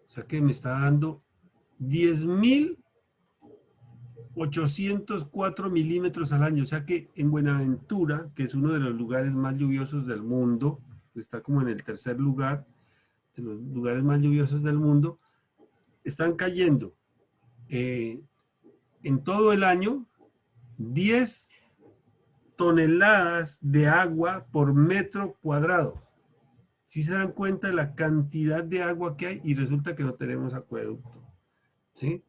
O sea que me está dando 10.804 milímetros al año. O sea que en Buenaventura, que es uno de los lugares más lluviosos del mundo, está como en el tercer lugar de los lugares más lluviosos del mundo, están cayendo en todo el año 10 toneladas de agua por metro cuadrado. Si se dan cuenta de la cantidad de agua que hay y resulta que no tenemos acueducto, ¿sí?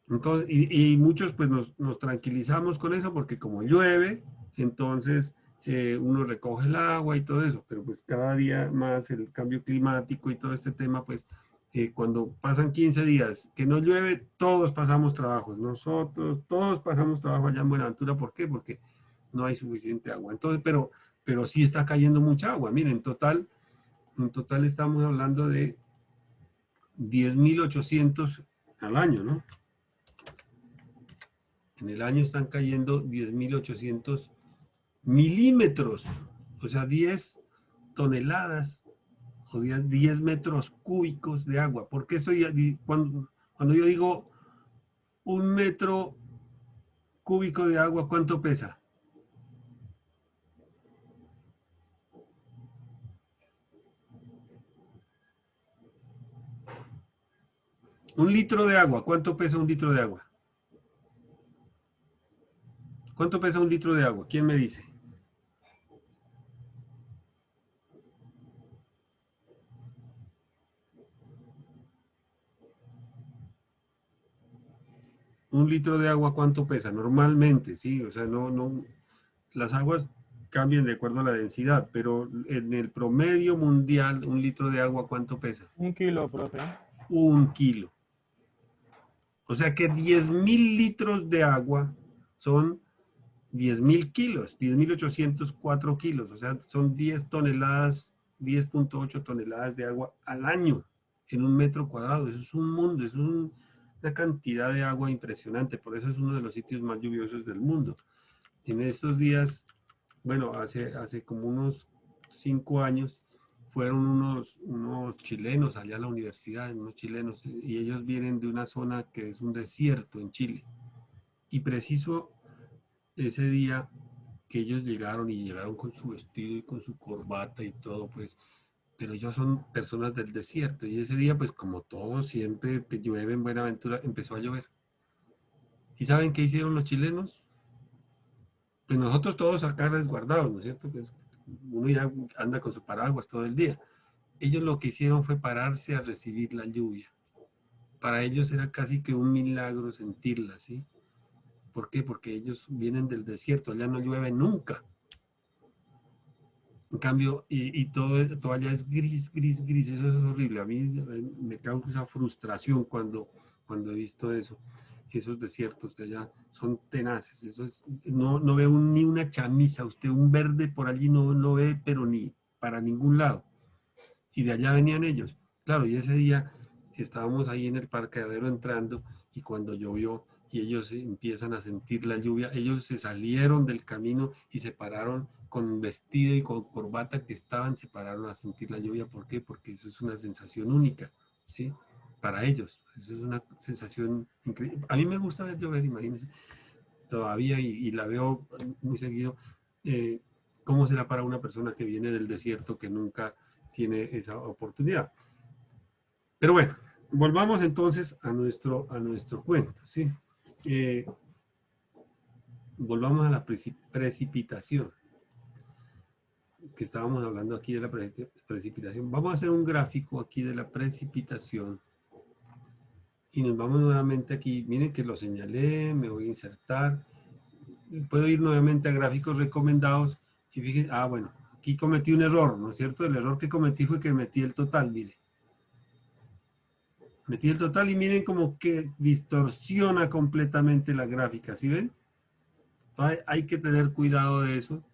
Entonces, y muchos pues nos tranquilizamos con eso porque como llueve, entonces uno recoge el agua y todo eso, pero pues cada día más el cambio climático y todo este tema, pues cuando pasan 15 días que no llueve, todos pasamos trabajos, nosotros, todos pasamos trabajo allá en Buenaventura, ¿por qué? Porque no hay suficiente agua. Entonces, pero sí está cayendo mucha agua. Miren, en total estamos hablando de 10.800 al año, ¿no? En el año están cayendo 10.800 milímetros, o sea, 10 toneladas o 10 metros cúbicos de agua. ¿Por qué cuando yo digo un metro cúbico de agua, cuánto pesa? Un litro de agua, ¿cuánto pesa un litro de agua? ¿Cuánto pesa un litro de agua? ¿Quién me dice? Un litro de agua, ¿cuánto pesa? Normalmente, sí, o sea, las aguas cambian de acuerdo a la densidad, pero en el promedio mundial, un litro de agua, ¿cuánto pesa? 1 kilo, profe. 1 kilo. O sea que 10.000 litros de agua son 10.000 kilos, 10.804 kilos, o sea, son 10 toneladas, 10.8 toneladas de agua al año en un metro cuadrado. Eso es un mundo, es una cantidad de agua impresionante, por eso es uno de los sitios más lluviosos del mundo. En estos días, bueno, hace como unos 5 años, fueron unos chilenos allá a la universidad, unos chilenos, y ellos vienen de una zona que es un desierto en Chile. Y preciso ese día que ellos llegaron y llegaron con su vestido y con su corbata y todo, pues, pero ellos son personas del desierto y ese día, pues como todo siempre que llueve en Buenaventura, empezó a llover. ¿Y saben qué hicieron los chilenos? Pues nosotros todos acá resguardados, ¿no es cierto? Pues uno ya anda con su paraguas todo el día. Ellos lo que hicieron fue pararse a recibir la lluvia. Para ellos era casi que un milagro sentirla, ¿sí? ¿Por qué? Porque ellos vienen del desierto, allá no llueve nunca. En cambio, todo allá es gris, gris, gris, eso es horrible. A mí me causa frustración cuando he visto eso. Esos desiertos de allá son tenaces. No veo ni una chamisa, usted un verde por allí no ve, pero ni para ningún lado. Y de allá venían ellos. Claro, y ese día estábamos ahí en el parqueadero entrando y cuando llovió y ellos empiezan a sentir la lluvia, ellos se salieron del camino y se pararon con vestido y con corbata que estaban, se pararon a sentir la lluvia. ¿Por qué? Porque eso es una sensación única, ¿sí? Para ellos, eso es una sensación increíble. A mí me gusta ver llover, imagínense, todavía y la veo muy seguido. Eh, ¿Cómo será para una persona que viene del desierto que nunca tiene esa oportunidad? Pero bueno, volvamos entonces a nuestro cuento, ¿sí? Eh, Volvamos a la precipitación, que estábamos hablando aquí de la precipitación. Vamos a hacer un gráfico aquí de la precipitación y nos vamos nuevamente aquí. Miren que lo señalé, me voy a insertar. Puedo ir nuevamente a gráficos recomendados y fíjense, bueno, aquí cometí un error, ¿no es cierto? El error que cometí fue que metí el total, mire. Metí el total y miren como que distorsiona completamente la gráfica, ¿sí ven? Hay que tener cuidado de eso,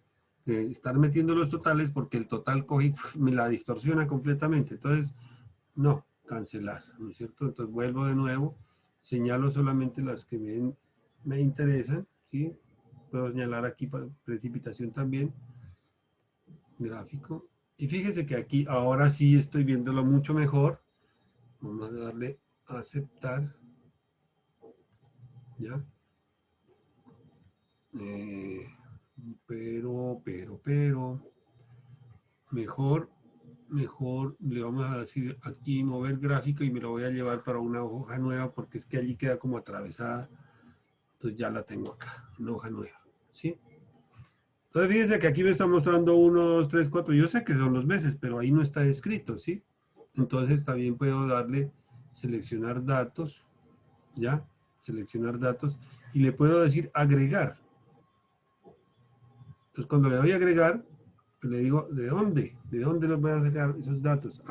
de estar metiendo los totales porque el total coge y me la distorsiona completamente. Entonces, no, cancelar, ¿no es cierto? Entonces vuelvo de nuevo, señalo solamente las que me interesan, ¿sí? Puedo señalar aquí para precipitación también, gráfico. Y fíjense que aquí ahora sí estoy viéndolo mucho mejor. Vamos a darle a aceptar. ¿Ya? Pero, mejor le vamos a decir aquí mover gráfico y me lo voy a llevar para una hoja nueva porque es que allí queda como atravesada. Entonces ya la tengo acá, una hoja nueva, ¿sí? Entonces fíjense que aquí me está mostrando 1, 2, 3, 4. Yo sé que son los meses, pero ahí no está escrito, ¿sí? Entonces también puedo darle seleccionar datos, ¿ya? Seleccionar datos y le puedo decir agregar. Entonces cuando le doy a agregar, le digo, ¿de dónde? ¿De dónde los voy a sacar esos datos?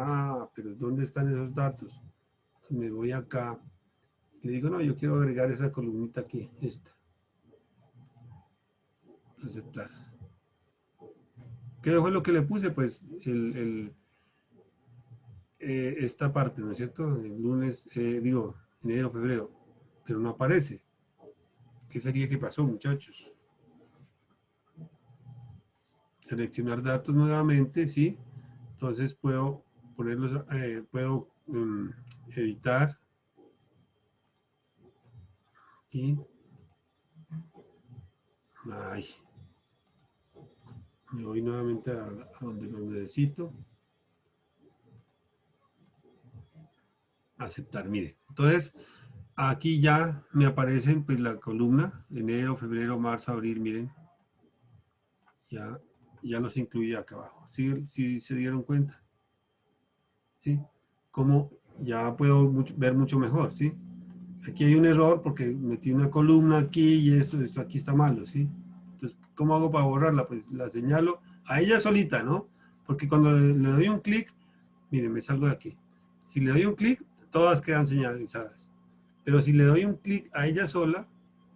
Pero ¿dónde están esos datos? Entonces me voy acá. Le digo, no, yo quiero agregar esa columnita aquí, esta. Aceptar. ¿Qué fue lo que le puse? Pues esta parte, ¿no es cierto? El lunes, enero, febrero. Pero no aparece. ¿Qué sería que pasó, muchachos? Seleccionar datos nuevamente, ¿sí? Entonces puedo ponerlos, puedo editar y me voy nuevamente a donde lo necesito. Aceptar, mire. Entonces, aquí ya me aparecen pues la columna, enero, febrero, marzo, abril, miren. Ya los incluye acá abajo. ¿Sí se dieron cuenta? ¿Sí? Como ya puedo ver mucho mejor, ¿sí? Aquí hay un error porque metí una columna aquí y esto aquí está malo, ¿sí? Entonces, ¿cómo hago para borrarla? Pues la señalo a ella solita, ¿no? Porque cuando le doy un clic, miren, me salgo de aquí. Si le doy un clic, todas quedan señalizadas. Pero si le doy un clic a ella sola,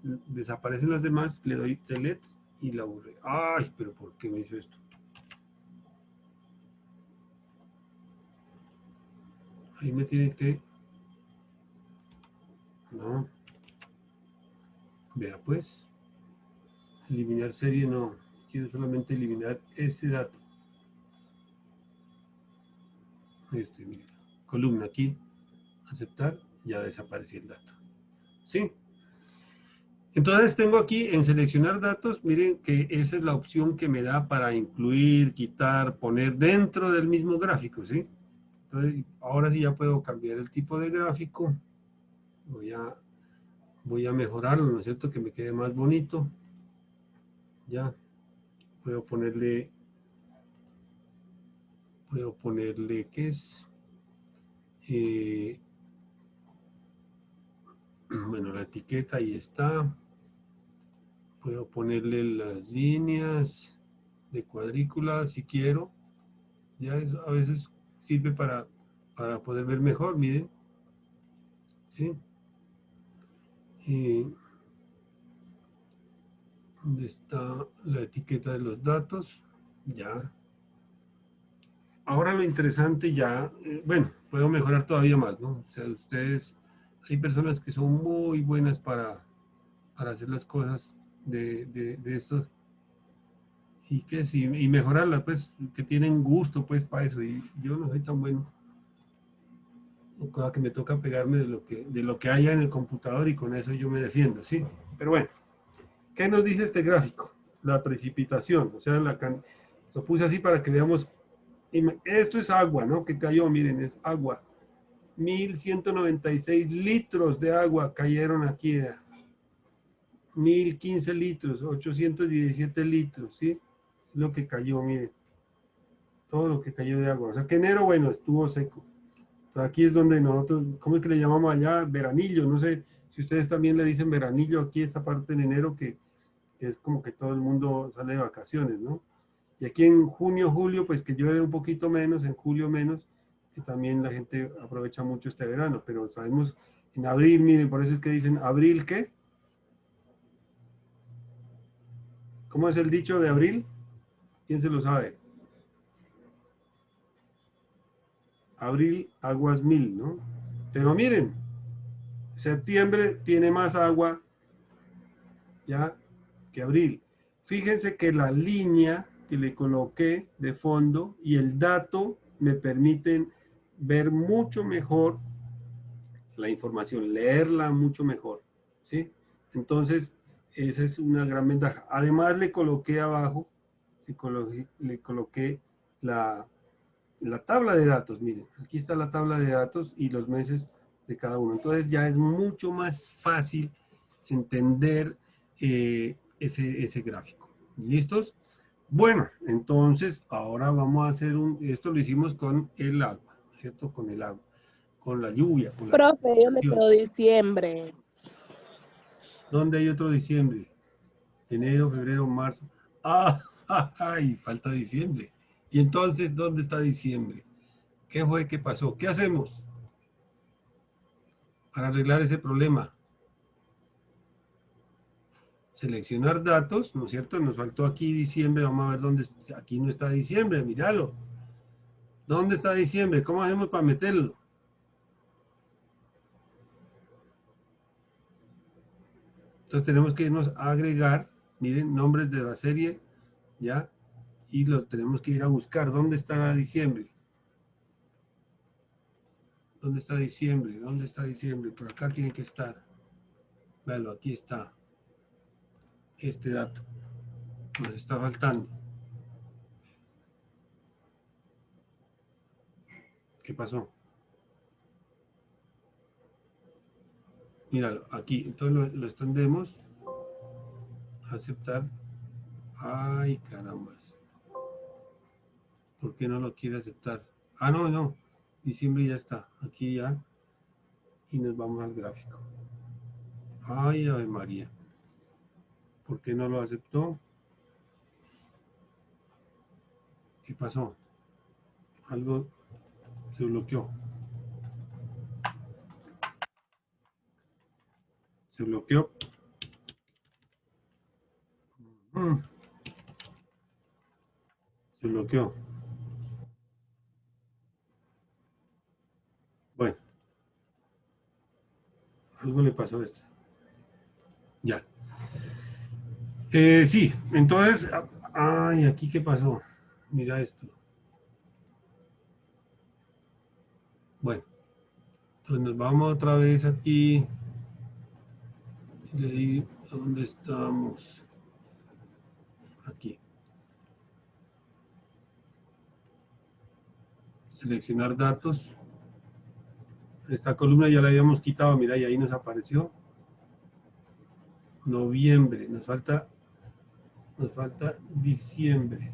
desaparecen las demás, le doy delete y la borré. ¡Ay! ¿Pero por qué me hizo esto? Ahí me tiene que... No. Vea pues. Eliminar serie no. Quiero solamente eliminar ese dato. Mira. Columna aquí. Aceptar. Ya desapareció el dato. ¿Sí? Entonces tengo aquí en seleccionar datos, miren que esa es la opción que me da para incluir, quitar, poner dentro del mismo gráfico, ¿sí? Entonces ahora sí ya puedo cambiar el tipo de gráfico. Voy a mejorarlo, ¿no es cierto? Que me quede más bonito. Ya, puedo ponerle, ¿qué es? Bueno, la etiqueta ahí está. Puedo ponerle las líneas de cuadrícula si quiero. Ya eso a veces sirve para poder ver mejor, miren. ¿Sí? ¿Dónde está la etiqueta de los datos? Ya. Ahora lo interesante ya, bueno, puedo mejorar todavía más, ¿no? O sea, ustedes, hay personas que son muy buenas para hacer las cosas de esto y mejorarlas, pues, que tienen gusto, pues, para eso. Y yo no soy tan bueno. Cosa que me toca pegarme de lo que haya en el computador y con eso yo me defiendo, ¿sí? Pero bueno, ¿qué nos dice este gráfico? La precipitación, o sea, lo puse así para que veamos. Esto es agua, ¿no? Que cayó, miren, es agua. 1.196 litros de agua cayeron aquí. 1.015 litros, 817 litros, ¿sí? Lo que cayó, miren. Todo lo que cayó de agua. O sea, que enero, bueno, estuvo seco. Entonces, aquí es donde nosotros, ¿cómo es que le llamamos allá? Veranillo. No sé si ustedes también le dicen veranillo aquí, esta parte en enero, que es como que todo el mundo sale de vacaciones, ¿no? Y aquí en junio, julio, pues que llueve un poquito menos, en julio menos, que también la gente aprovecha mucho este verano, pero sabemos en abril, miren, por eso es que dicen, ¿abril qué? ¿Cómo es el dicho de abril? ¿Quién se lo sabe? Abril, aguas mil, ¿no? Pero miren, septiembre tiene más agua, ya, que abril. Fíjense que la línea que le coloqué de fondo y el dato me permiten ver mucho mejor la información, leerla mucho mejor, ¿sí? Entonces, esa es una gran ventaja. Además, le coloqué abajo, le coloqué la tabla de datos, miren, aquí está la tabla de datos y los meses de cada uno. Entonces, ya es mucho más fácil entender ese gráfico. ¿Listos? Bueno, entonces, ahora vamos a hacer esto lo hicimos con el agua, ¿cierto? Con el agua, con la lluvia, con la Profe, yo me precipitación. quedo diciembre. ¿Dónde hay otro diciembre? Enero, febrero, marzo. ¡Ah! ¡Ay! Falta diciembre. Y entonces, ¿dónde está diciembre? ¿Qué fue? ¿Qué pasó? ¿Qué hacemos para arreglar ese problema? Seleccionar datos, ¿no es cierto? Nos faltó aquí diciembre. Vamos a ver dónde. Aquí no está diciembre, míralo. ¿Dónde está diciembre? ¿Cómo hacemos para meterlo? Entonces tenemos que irnos a agregar, miren, nombres de la serie, ¿ya? Y lo tenemos que ir a buscar. ¿Dónde está diciembre? ¿Dónde está diciembre? ¿Dónde está diciembre? Por acá tiene que estar. Véalo, aquí está. Este dato. Nos está faltando. ¿Qué pasó? Míralo, aquí. Entonces lo extendemos. Aceptar. Ay, caramba. ¿Por qué no lo quiere aceptar? Ah, no, no. Diciembre ya está. Aquí ya. Y nos vamos al gráfico. Ay, Ave María. ¿Por qué no lo aceptó? ¿Qué pasó? Algo se bloqueó. Se bloqueó. Se bloqueó. Bueno, algo le pasó a esto. Ya. Sí, entonces, ay, aquí qué pasó. Mira esto. Bueno, entonces nos vamos otra vez aquí. Le di ¿Dónde estamos? Aquí. Seleccionar datos. Esta columna ya la habíamos quitado, mira, y ahí nos apareció. Noviembre, nos falta diciembre.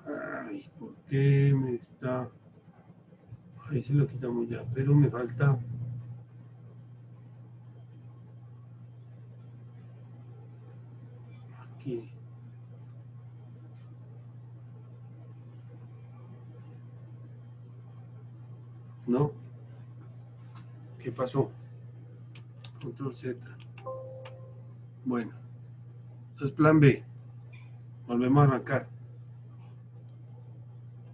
Ay, ¿por qué me está? Ahí se lo quitamos ya, pero me falta. Aquí. ¿No? ¿Qué pasó? Control Z. Bueno. Entonces, plan B. Volvemos a arrancar.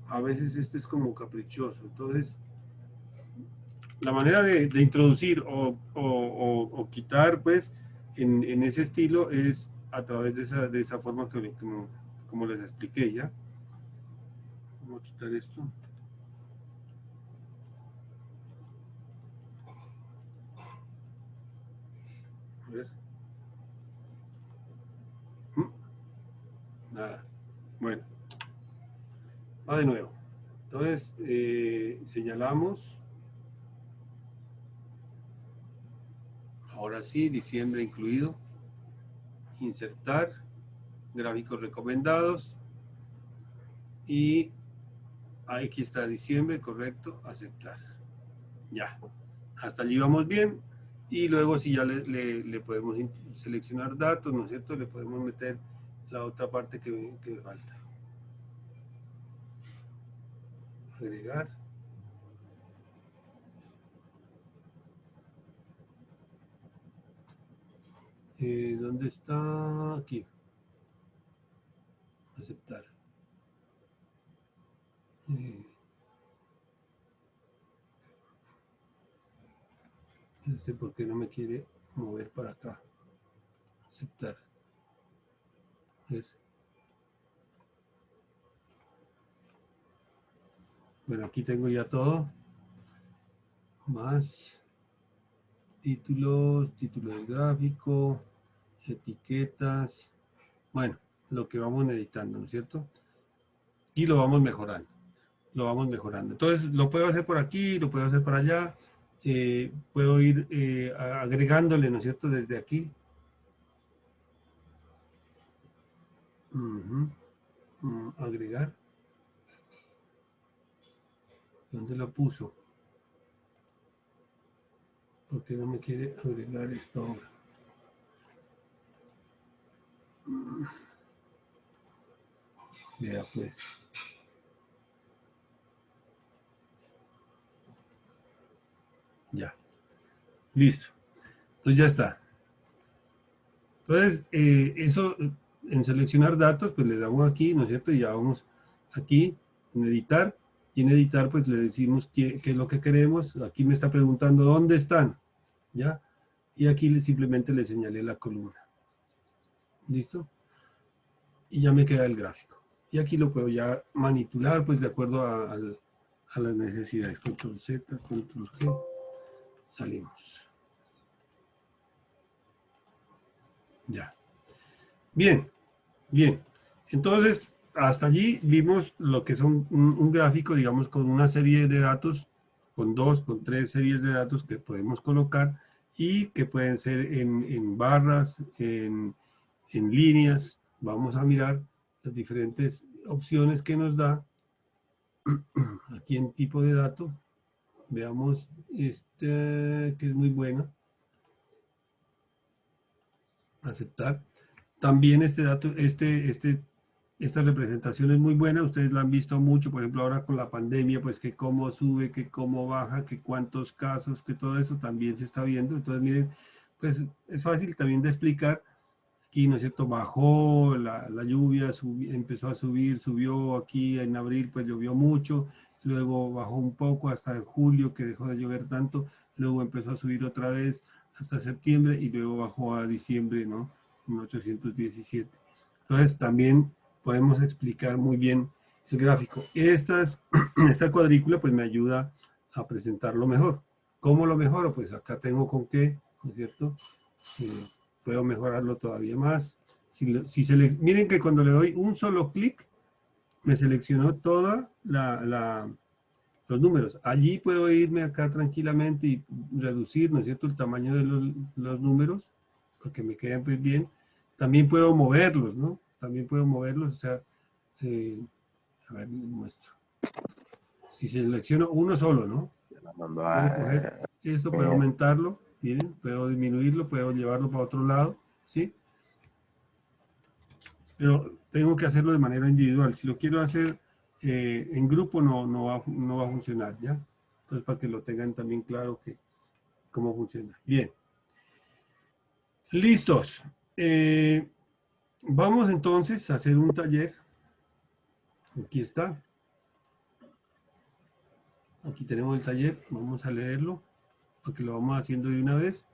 A veces este es como caprichoso. Entonces, la manera de introducir o quitar, pues, en ese estilo es a través de esa forma como les expliqué ya. Vamos a quitar esto. A ver. Nada. Bueno. Va de nuevo. Entonces, señalamos. Ahora sí, diciembre incluido. Insertar. Gráficos recomendados. Y aquí está diciembre, correcto. Aceptar. Ya. Hasta allí vamos bien. Y luego si ya le podemos seleccionar datos, ¿no es cierto? Le podemos meter la otra parte que me falta. Agregar. ¿Dónde está? Aquí. Aceptar. ¿Por qué no me quiere mover para acá? Aceptar. Ver. Bueno, aquí tengo ya todo. Más títulos, título del gráfico, etiquetas. Bueno, lo que vamos editando, ¿no es cierto? Y lo vamos mejorando. Lo vamos mejorando. Entonces, lo puedo hacer por aquí, lo puedo hacer por allá. Puedo ir agregándole, ¿no es cierto? Desde aquí. Agregar. ¿Dónde lo puso? ¿Por qué no me quiere agregar esto ahora? Vea pues. Ya. Listo. Entonces ya está. Entonces, eso en seleccionar datos, pues le damos aquí, ¿no es cierto? Y ya vamos aquí en editar. Y en editar, pues le decimos qué es lo que queremos. Aquí me está preguntando dónde están. ¿Ya? Y aquí simplemente le señalé la columna. ¿Listo? Y ya me queda el gráfico. Y aquí lo puedo ya manipular, pues de acuerdo a las necesidades. Control Z, Control G. Salimos. Ya. Bien, bien. Entonces, hasta allí vimos lo que son un gráfico, digamos, con una serie de datos, con 2, con 3 series de datos que podemos colocar y que pueden ser en barras, en líneas. Vamos a mirar las diferentes opciones que nos da. Aquí en tipo de dato, veamos este que es muy bueno. Aceptar. También este dato, esta representación es muy buena, ustedes la han visto mucho, por ejemplo ahora con la pandemia, pues que cómo sube, que cómo baja, que cuántos casos, que todo eso también se está viendo. Entonces miren, pues es fácil también de explicar. Aquí, ¿no es cierto? Bajó la lluvia, empezó a subir, subió aquí en abril, pues llovió mucho, luego bajó un poco hasta julio que dejó de llover tanto, luego empezó a subir otra vez hasta septiembre y luego bajó a diciembre, ¿no? En 817. Entonces también podemos explicar muy bien el gráfico. Esta cuadrícula pues me ayuda a presentarlo mejor. ¿Cómo lo mejoro? Pues acá tengo con qué, ¿no es cierto? Puedo mejorarlo todavía más. Miren que cuando le doy un solo clic, me seleccionó toda los números. Allí puedo irme acá tranquilamente y reducir, ¿no es cierto?, el tamaño de los números, para que me queden pues bien. También puedo moverlos, ¿no? También puedo moverlos, o sea, a ver, les muestro. Si selecciono uno solo, ¿no? La mandó Puedo coger esto, puedo aumentarlo, miren, puedo disminuirlo, puedo llevarlo para otro lado, ¿sí? Pero tengo que hacerlo de manera individual. Si lo quiero hacer en grupo, no va a funcionar, ¿ya? Entonces, para que lo tengan también claro que cómo funciona. Bien. Listos. Vamos entonces a hacer un taller. Aquí está. Aquí tenemos el taller. Vamos a leerlo, porque lo vamos haciendo de una vez.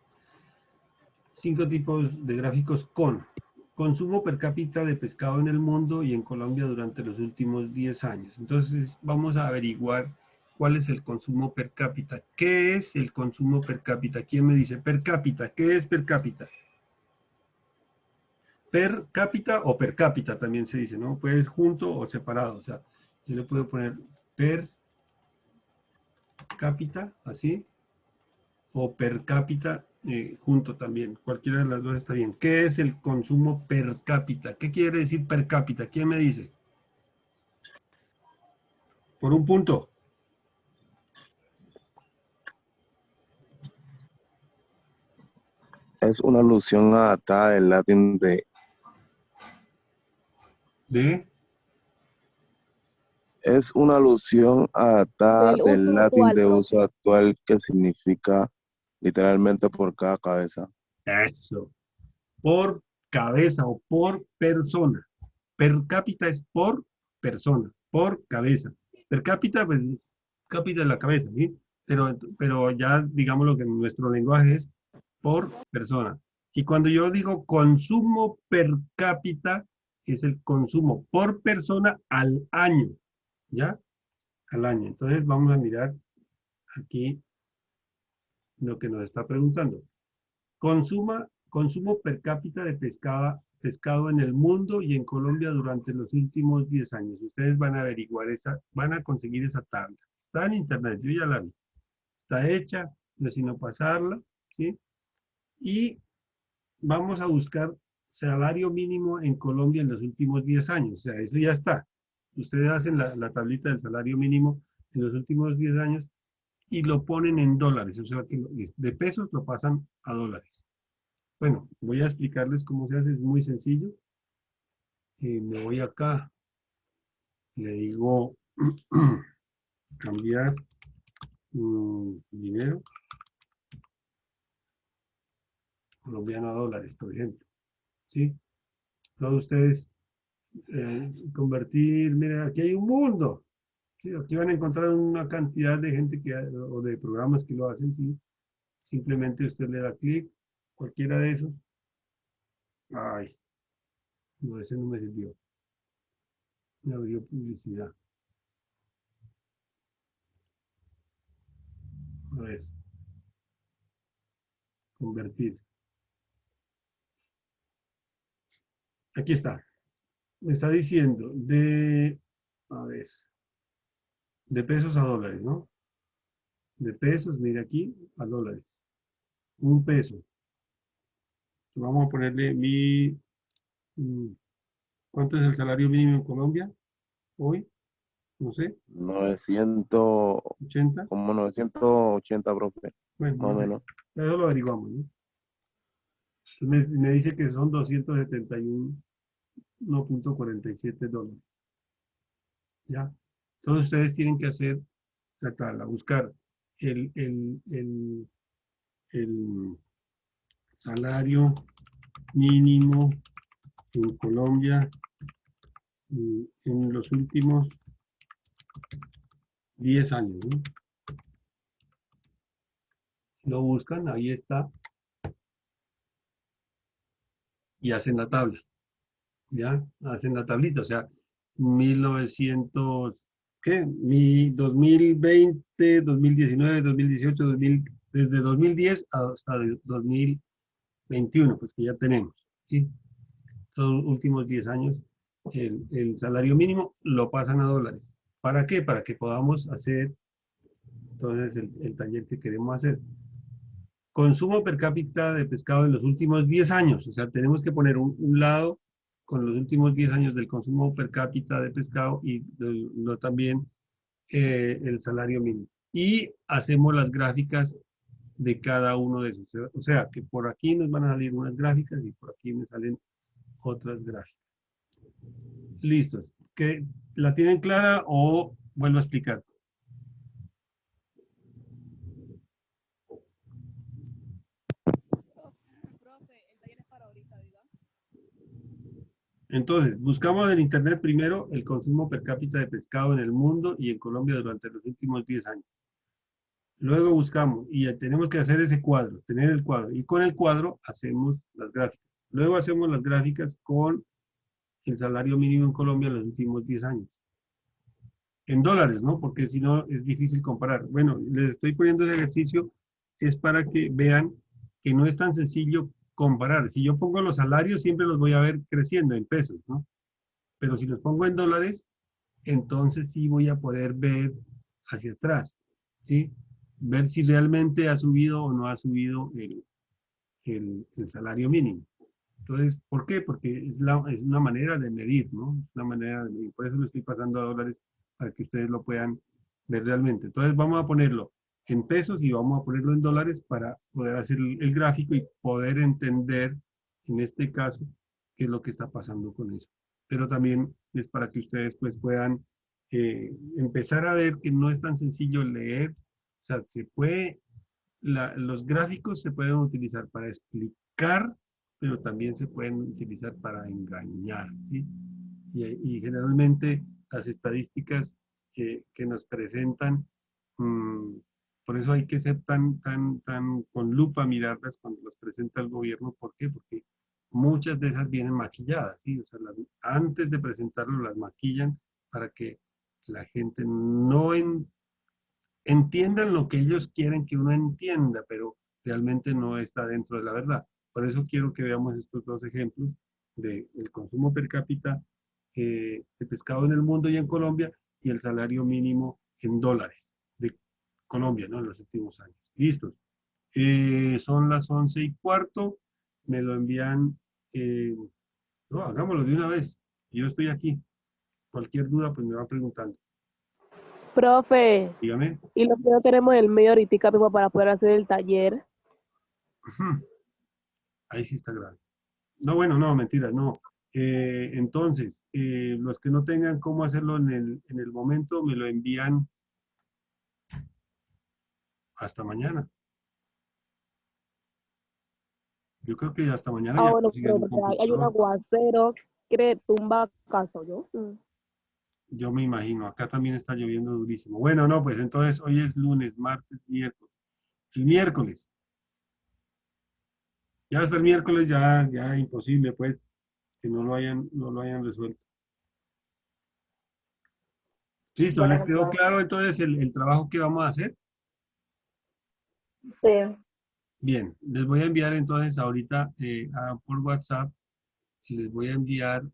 5 tipos de gráficos con consumo per cápita de pescado en el mundo y en Colombia durante los últimos 10 años. Entonces vamos a averiguar cuál es el consumo per cápita. ¿Qué es el consumo per cápita? ¿Quién me dice per cápita? ¿Qué es per cápita? Per cápita o per cápita también se dice, ¿no? Puede ser junto o separado. O sea, yo le puedo poner per cápita, así, o per cápita junto también. Cualquiera de las dos está bien. ¿Qué es el consumo per cápita? ¿Qué quiere decir per cápita? ¿Quién me dice? Por un punto. Es una alusión adaptada del latín ¿De? Es una alusión adaptada Del del uso latín actual, de profe. uso actual que significa literalmente por cada cabeza. Eso. Por cabeza o por persona. Per cápita es por persona, por cabeza. Per cápita, pues, cápita es la cabeza, ¿sí? Pero ya digamos lo que en nuestro lenguaje es por persona. Y cuando yo digo consumo per cápita, es el consumo por persona al año, ¿ya? Al año. Entonces vamos a mirar aquí lo que nos está preguntando. Consumo per cápita de pescado en el mundo y en Colombia durante los últimos 10 años. Ustedes van a averiguar van a conseguir esa tabla. Está en internet, yo ya la vi. Está hecha, no es sino pasarla, ¿sí? Y vamos a buscar salario mínimo en Colombia en los últimos 10 años. O sea, eso ya está. Ustedes hacen la tablita del salario mínimo en los últimos 10 años y lo ponen en dólares. O sea, que de pesos lo pasan a dólares. Bueno, voy a explicarles cómo se hace, es muy sencillo. Me voy acá, le digo cambiar dinero colombiano a dólares, por ejemplo. ¿Sí? Todos ustedes convertir, miren, aquí hay un mundo. ¿Sí? Aquí van a encontrar una cantidad de gente o de programas que lo hacen. ¿Sí? Simplemente usted le da clic, cualquiera de esos. Ay, no, ese no me sirvió. Me abrió publicidad. A ver, convertir. Aquí está. Me está diciendo a ver, de pesos a dólares, ¿no? De pesos, mira aquí, a dólares. Un peso. Vamos a ponerle ¿cuánto es el salario mínimo en Colombia hoy? No sé, 900, 80. como 980, profe, Bueno, más o no sé. menos. Eso lo averiguamos, ¿no? Me dice que son 271,47 dólares. ¿Ya? Entonces ustedes tienen que hacer la tabla, buscar el salario mínimo en Colombia en los últimos 10 años, ¿no? Lo buscan, ahí está, y hacen la tabla, ¿ya? Hacen la tablita, o sea, 1900, ¿qué? Mi 2020, 2019, 2018, 2000, desde 2010 hasta 2021, pues que ya tenemos, ¿sí? Los últimos 10 años, el salario mínimo lo pasan a dólares. ¿Para qué? Para que podamos hacer entonces el taller que queremos hacer. Consumo per cápita de pescado en los últimos 10 años. O sea, tenemos que poner un lado con los últimos 10 años del consumo per cápita de pescado y no también el salario mínimo. Y hacemos las gráficas de cada uno de esos. O sea, que por aquí nos van a salir unas gráficas y por aquí me salen otras gráficas. Listos. ¿Que la tienen clara o vuelvo a explicar? Entonces, buscamos en Internet primero el consumo per cápita de pescado en el mundo y en Colombia durante los últimos 10 años. Luego buscamos y tenemos que hacer ese cuadro, tener el cuadro. Y con el cuadro hacemos las gráficas. Luego hacemos las gráficas con el salario mínimo en Colombia en los últimos 10 años. En dólares, ¿no? Porque si no es difícil comparar. Bueno, les estoy poniendo ese ejercicio, es para que vean que no es tan sencillo comparar. Si yo pongo los salarios, siempre los voy a ver creciendo en pesos, ¿no? Pero si los pongo en dólares, entonces sí voy a poder ver hacia atrás, ¿sí? Ver si realmente ha subido o no ha subido el salario mínimo. Entonces, ¿por qué? Porque es una manera de medir, ¿no? Es una manera de medir. Por eso lo estoy pasando a dólares para que ustedes lo puedan ver realmente. Entonces, vamos a ponerlo en pesos y vamos a ponerlo en dólares para poder hacer el gráfico y poder entender, en este caso, qué es lo que está pasando con eso. Pero también es para que ustedes pues puedan empezar a ver que no es tan sencillo leer. O sea, se puede, los gráficos se pueden utilizar para explicar, pero también se pueden utilizar para engañar, ¿sí? Y generalmente las estadísticas que nos presentan, mmm, por eso hay que ser tan con lupa mirarlas cuando las presenta el gobierno. ¿Por qué? Porque muchas de esas vienen maquilladas, ¿sí? O sea, antes de presentarlo las maquillan para que la gente no entiendan lo que ellos quieren que uno entienda, pero realmente no está dentro de la verdad. Por eso quiero que veamos estos dos ejemplos del consumo per cápita de pescado en el mundo y en Colombia y el salario mínimo en dólares de Colombia, ¿no? En los últimos años. Listos. Son las 11:15. Me lo envían. No, hagámoslo de una vez. Yo estoy aquí. Cualquier duda, pues me va preguntando. Profe, Dígame. y lo que no tenemos el medio ahorita mismo para poder hacer el taller. Ahí sí está grave. No, bueno, no, mentiras, no. Entonces, los que no tengan cómo hacerlo en el momento, me lo envían hasta mañana. Yo creo que hasta mañana Ah, ya bueno, consiguen pero un hay un computador. aguacero que tumba caso, ¿yo? Yo me imagino, acá también está lloviendo durísimo. Bueno, no, pues entonces hoy es lunes, martes, miércoles. El miércoles. Ya hasta el miércoles ya imposible, pues, que no lo hayan resuelto. Listo, ¿les Bueno, quedó profe. claro entonces el trabajo que vamos a hacer? Sí. Bien, les voy a enviar entonces ahorita por WhatsApp, les voy a enviar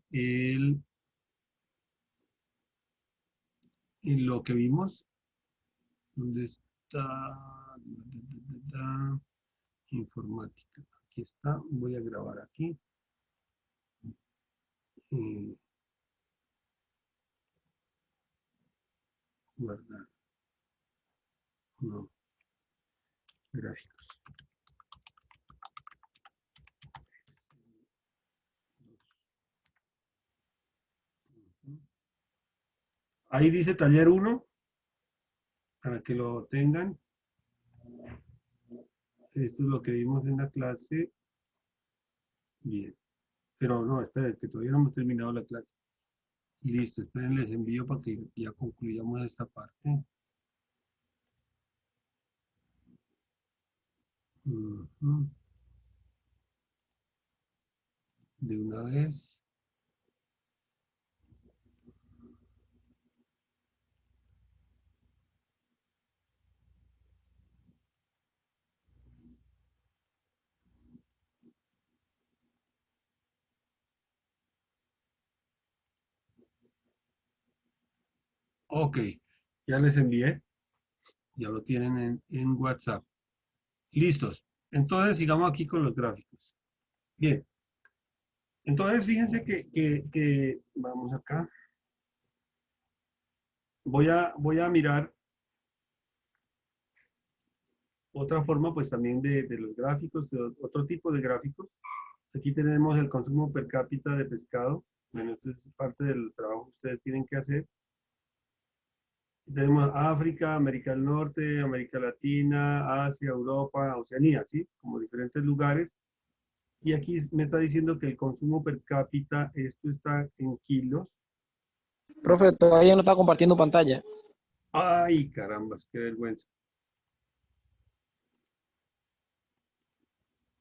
lo que vimos. ¿Dónde está? Informática. Aquí está, voy a grabar aquí. eh, Guardar. No, gráficos. Ahí dice taller 1, para que lo tengan. Esto es lo que vimos en la clase. Bien. Pero no, esperen, que todavía no hemos terminado la clase. Listo, esperen, les envío para que ya concluyamos esta parte. Ujú. De una vez. Ok, ya les envié, ya lo tienen en WhatsApp. Listos. Entonces, sigamos aquí con los gráficos. Bien. Entonces, fíjense que vamos acá. Voy a mirar otra forma, pues también de los gráficos, de otro tipo de gráficos. Aquí tenemos el consumo per cápita de pescado. Bueno, esto es parte del trabajo que ustedes tienen que hacer. Tenemos África, América del Norte, América Latina, Asia, Europa, Oceanía, ¿sí? Como diferentes lugares. Y aquí me está diciendo que el consumo per cápita, esto está en kilos. Profe, todavía no está compartiendo pantalla. Ay, carambas, qué vergüenza.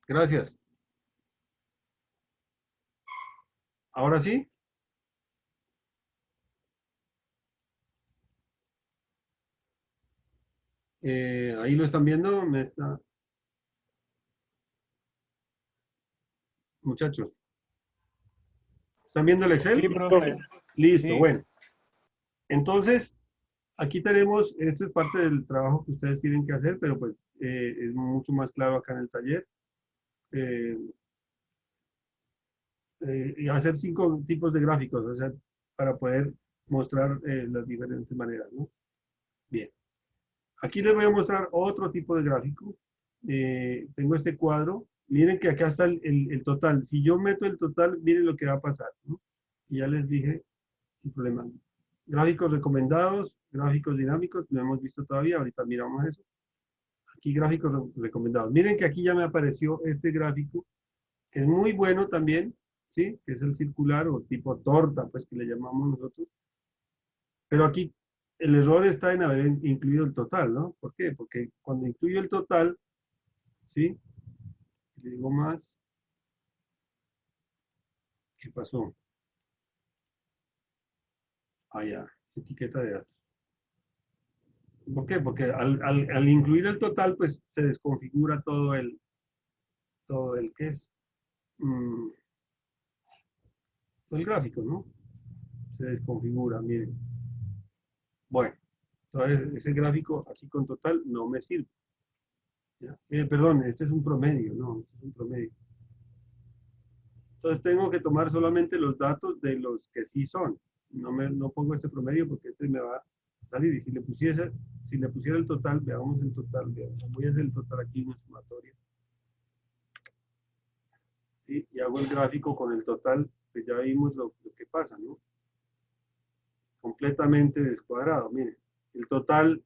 Gracias. ¿Ahora sí? Ahí lo están viendo, muchachos. ¿Están viendo el Sí, Excel? profe. Listo, Sí. bueno. Entonces, aquí tenemos, esto es parte del trabajo que ustedes tienen que hacer, pero pues es mucho más claro acá en el taller. Eh, y hacer 5 tipos de gráficos, o sea, para poder mostrar las diferentes maneras, ¿no? Bien. Aquí les voy a mostrar otro tipo de gráfico. Tengo este cuadro. Miren que acá está el total. Si yo meto el total, miren lo que va a pasar, ¿no? Y ya les dije el problema. Gráficos recomendados, gráficos dinámicos, no hemos visto todavía, ahorita miramos eso. Aquí gráficos recomendados. Miren que aquí ya me apareció este gráfico, que es muy bueno también, ¿sí? Que es el circular o tipo torta, pues que le llamamos nosotros. Pero aquí el error está en haber incluido el total, ¿no? ¿Por qué? Porque cuando incluyo el total, ¿sí? Le digo más. ¿Qué pasó? Ah, ya, etiqueta de datos. ¿Por qué? Porque al incluir el total, pues se desconfigura todo el que es todo el gráfico, ¿no? Se desconfigura, miren. Bueno, entonces ese gráfico aquí con total no me sirve. ¿Ya? Perdón, este es un promedio, no, este es un promedio. Entonces tengo que tomar solamente los datos de los que sí son. No pongo este promedio porque este me va a salir. Y si le pusiera el total, veamos el total, voy a hacer el total aquí en sumatoria. ¿Sí? Y hago el gráfico con el total, pues ya vimos lo que pasa, ¿no? Completamente descuadrado, miren. El total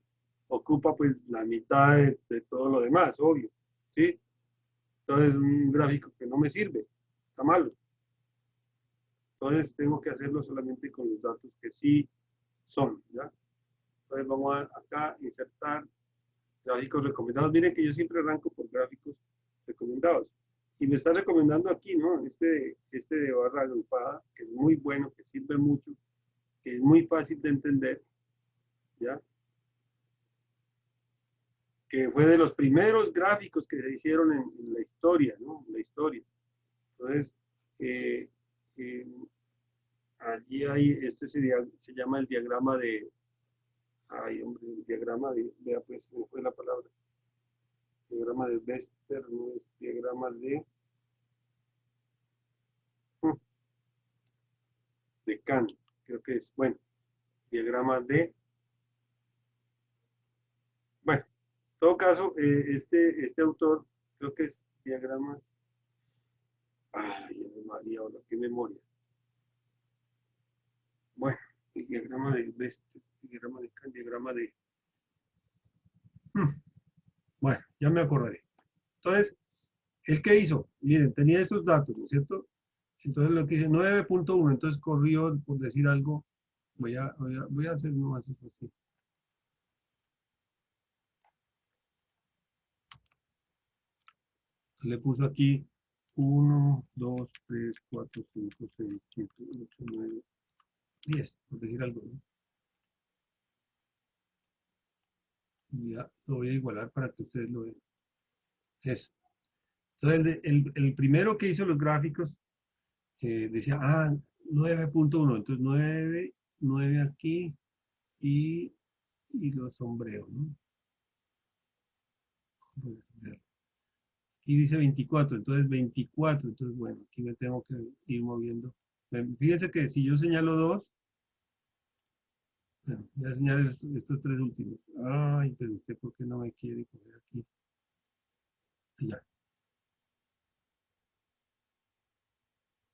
ocupa pues la mitad de todo lo demás, obvio. ¿Sí? Entonces un gráfico que no me sirve, está malo. Entonces tengo que hacerlo solamente con los datos que sí son, ¿ya? Entonces vamos acá a insertar gráficos recomendados. Miren que yo siempre arranco por gráficos recomendados. Y me está recomendando aquí, ¿no? Este de barra agrupada, que es muy bueno, que sirve mucho, que es muy fácil de entender, ¿ya? Que fue de los primeros gráficos que se hicieron en la historia, ¿no? En la historia. Entonces, eh, eh, allí hay, se llama el diagrama de, ay, hombre, el diagrama de, vea pues, se me fue la palabra. Diagrama de Bester, no es diagrama de Kant, creo que es, bueno, diagrama de, bueno, en todo caso, este autor, creo que es diagrama, ay, María, ahora qué memoria. Bueno, el diagrama de Bester, diagrama de Kant, diagrama de, bueno, ya me acordaré. Entonces, ¿el qué hizo? Miren, tenía estos datos, ¿no es cierto? Entonces lo que dice 9.1, entonces corrió, por decir algo, voy a hacer nomás eso así. Le puso aquí 1, 2, 3, 4, 5, 6, 7, 8, 9, 10, por decir algo, ¿no? Ya lo voy a igualar para que ustedes lo vean. Eso. Entonces, el primero que hizo los gráficos decía, 9.1, entonces 9 aquí, y lo sombreo, ¿no? Aquí dice 24, entonces 24, entonces bueno, aquí me tengo que ir moviendo. Fíjense que si yo señalo 2, bueno, voy a señalar estos 3 últimos. Ay, pero usted, ¿por qué no me quiere coger aquí? Ya.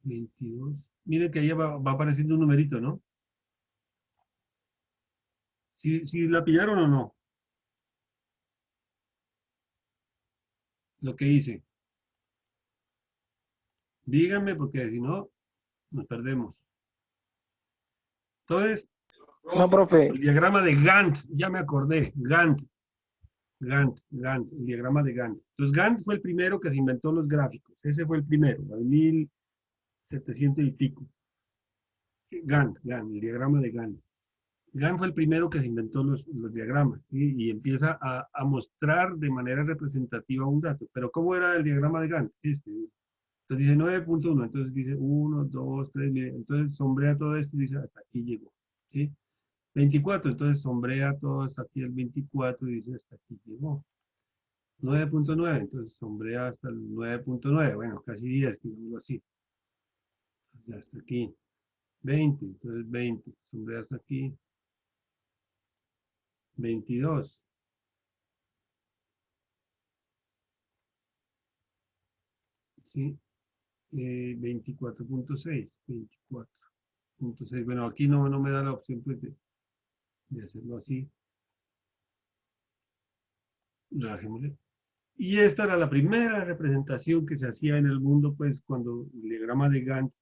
22. Miren que ahí va apareciendo un numerito, ¿no? ¿Sí la pillaron o no? Lo que hice. Díganme, porque si no, nos perdemos. Entonces, No, profe. el diagrama de Gantt, ya me acordé, Gantt, el diagrama de Gantt. Entonces, Gantt fue el primero que se inventó los gráficos. Ese fue el primero, en 1700 y pico. Gantt, el diagrama de Gantt. Gantt fue el primero que se inventó los diagramas, ¿sí? Y empieza a mostrar de manera representativa un dato. Pero ¿cómo era el diagrama de Gantt? Entonces dice 9.1, entonces dice 1, 2, 3, entonces sombrea todo esto y dice hasta aquí llegó. ¿Sí? 24, entonces sombrea todo hasta aquí el 24 y dice hasta aquí llegó. 9.9, entonces sombrea hasta el 9.9, bueno, casi 10, digámoslo así. Hasta aquí. 20, entonces 20, sombrea hasta aquí. 22. ¿Sí? 24.6, 24.6. Bueno, aquí no me da la opción pues, de hacerlo así. Bajémosle. Y esta era la primera representación que se hacía en el mundo, pues, cuando el diagrama de Gantt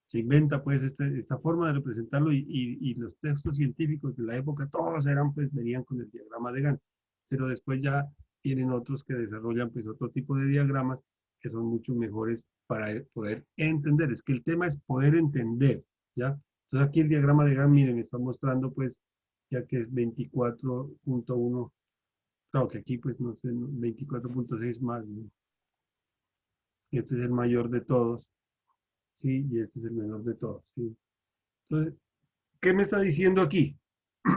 se inventa, pues, esta forma de representarlo y los textos científicos de la época, todos eran, pues, venían con el diagrama de Gantt. Pero después ya tienen otros que desarrollan, pues, otro tipo de diagramas que son mucho mejores para poder entender. Es que el tema es poder entender, ¿ya? Entonces aquí el diagrama de Gantt, miren, está mostrando, pues, ya que es 24.1. Claro que aquí pues no sé, 24.6 más, ¿no? Este es el mayor de todos, ¿sí? Y este es el menor de todos, ¿sí? Entonces, ¿qué me está diciendo aquí?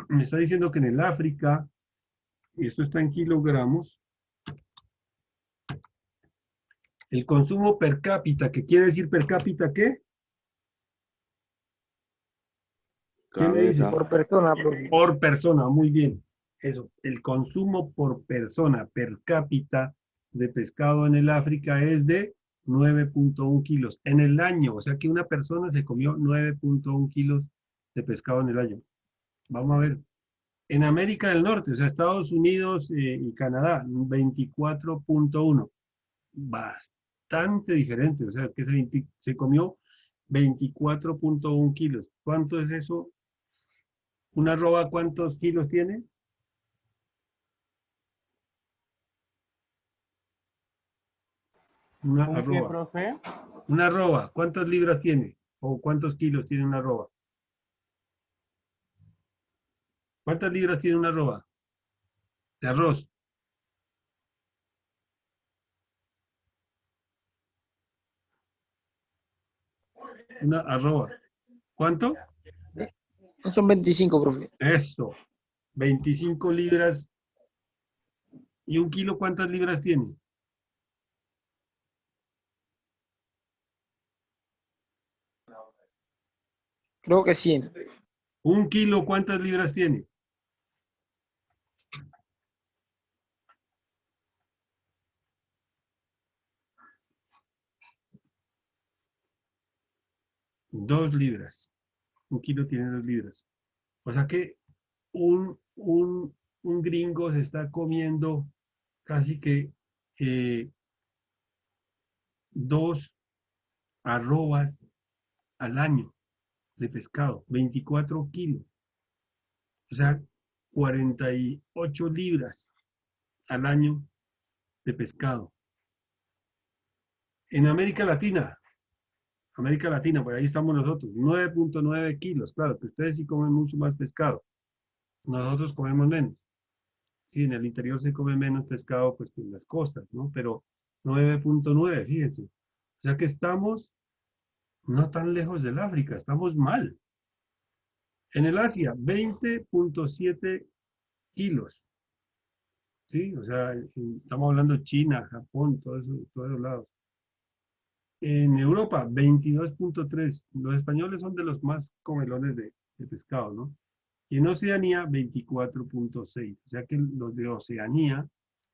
Me está diciendo que en el África, y esto está en kilogramos, el consumo per cápita, ¿qué quiere decir per cápita qué? ¿Qué me dice? Cabeza. Por persona, profe. Por persona, muy bien. Eso, el consumo por persona per cápita de pescado en el África es de 9.1 kilos en el año. O sea que una persona se comió 9.1 kilos de pescado en el año. Vamos a ver. En América del Norte, o sea, Estados Unidos y Canadá, 24.1. Bastante diferente. O sea, que se comió 24.1 kilos. ¿Cuánto es eso? ¿Una arroba cuántos kilos tiene? Una ¿Un qué, arroba. profe? Una arroba, ¿cuántas libras tiene? ¿O cuántos kilos tiene una arroba? ¿Cuántas libras tiene una arroba? De arroz. Una arroba. ¿Cuánto? Son 25, profe. Eso. 25 libras. ¿Y un kilo cuántas libras tiene? Creo que 100. ¿Un kilo cuántas libras tiene? Dos libras. Un kilo tiene 2 libras. O sea que un gringo se está comiendo casi que 2 arrobas al año de pescado, 24 kilos. O sea, 48 libras al año de pescado. En América Latina, por ahí estamos nosotros, 9.9 kilos. Claro que ustedes sí comen mucho más pescado. Nosotros comemos menos. Sí, en el interior se come menos pescado pues que en las costas, ¿no? Pero 9.9, fíjense. O sea que estamos no tan lejos del África, estamos mal. En el Asia, 20.7 kilos. ¿Sí? O sea, estamos hablando de China, Japón, todos esos lados. En Europa, 22.3. Los españoles son de los más comelones de pescado, ¿no? Y en Oceanía, 24.6. O sea que los de Oceanía,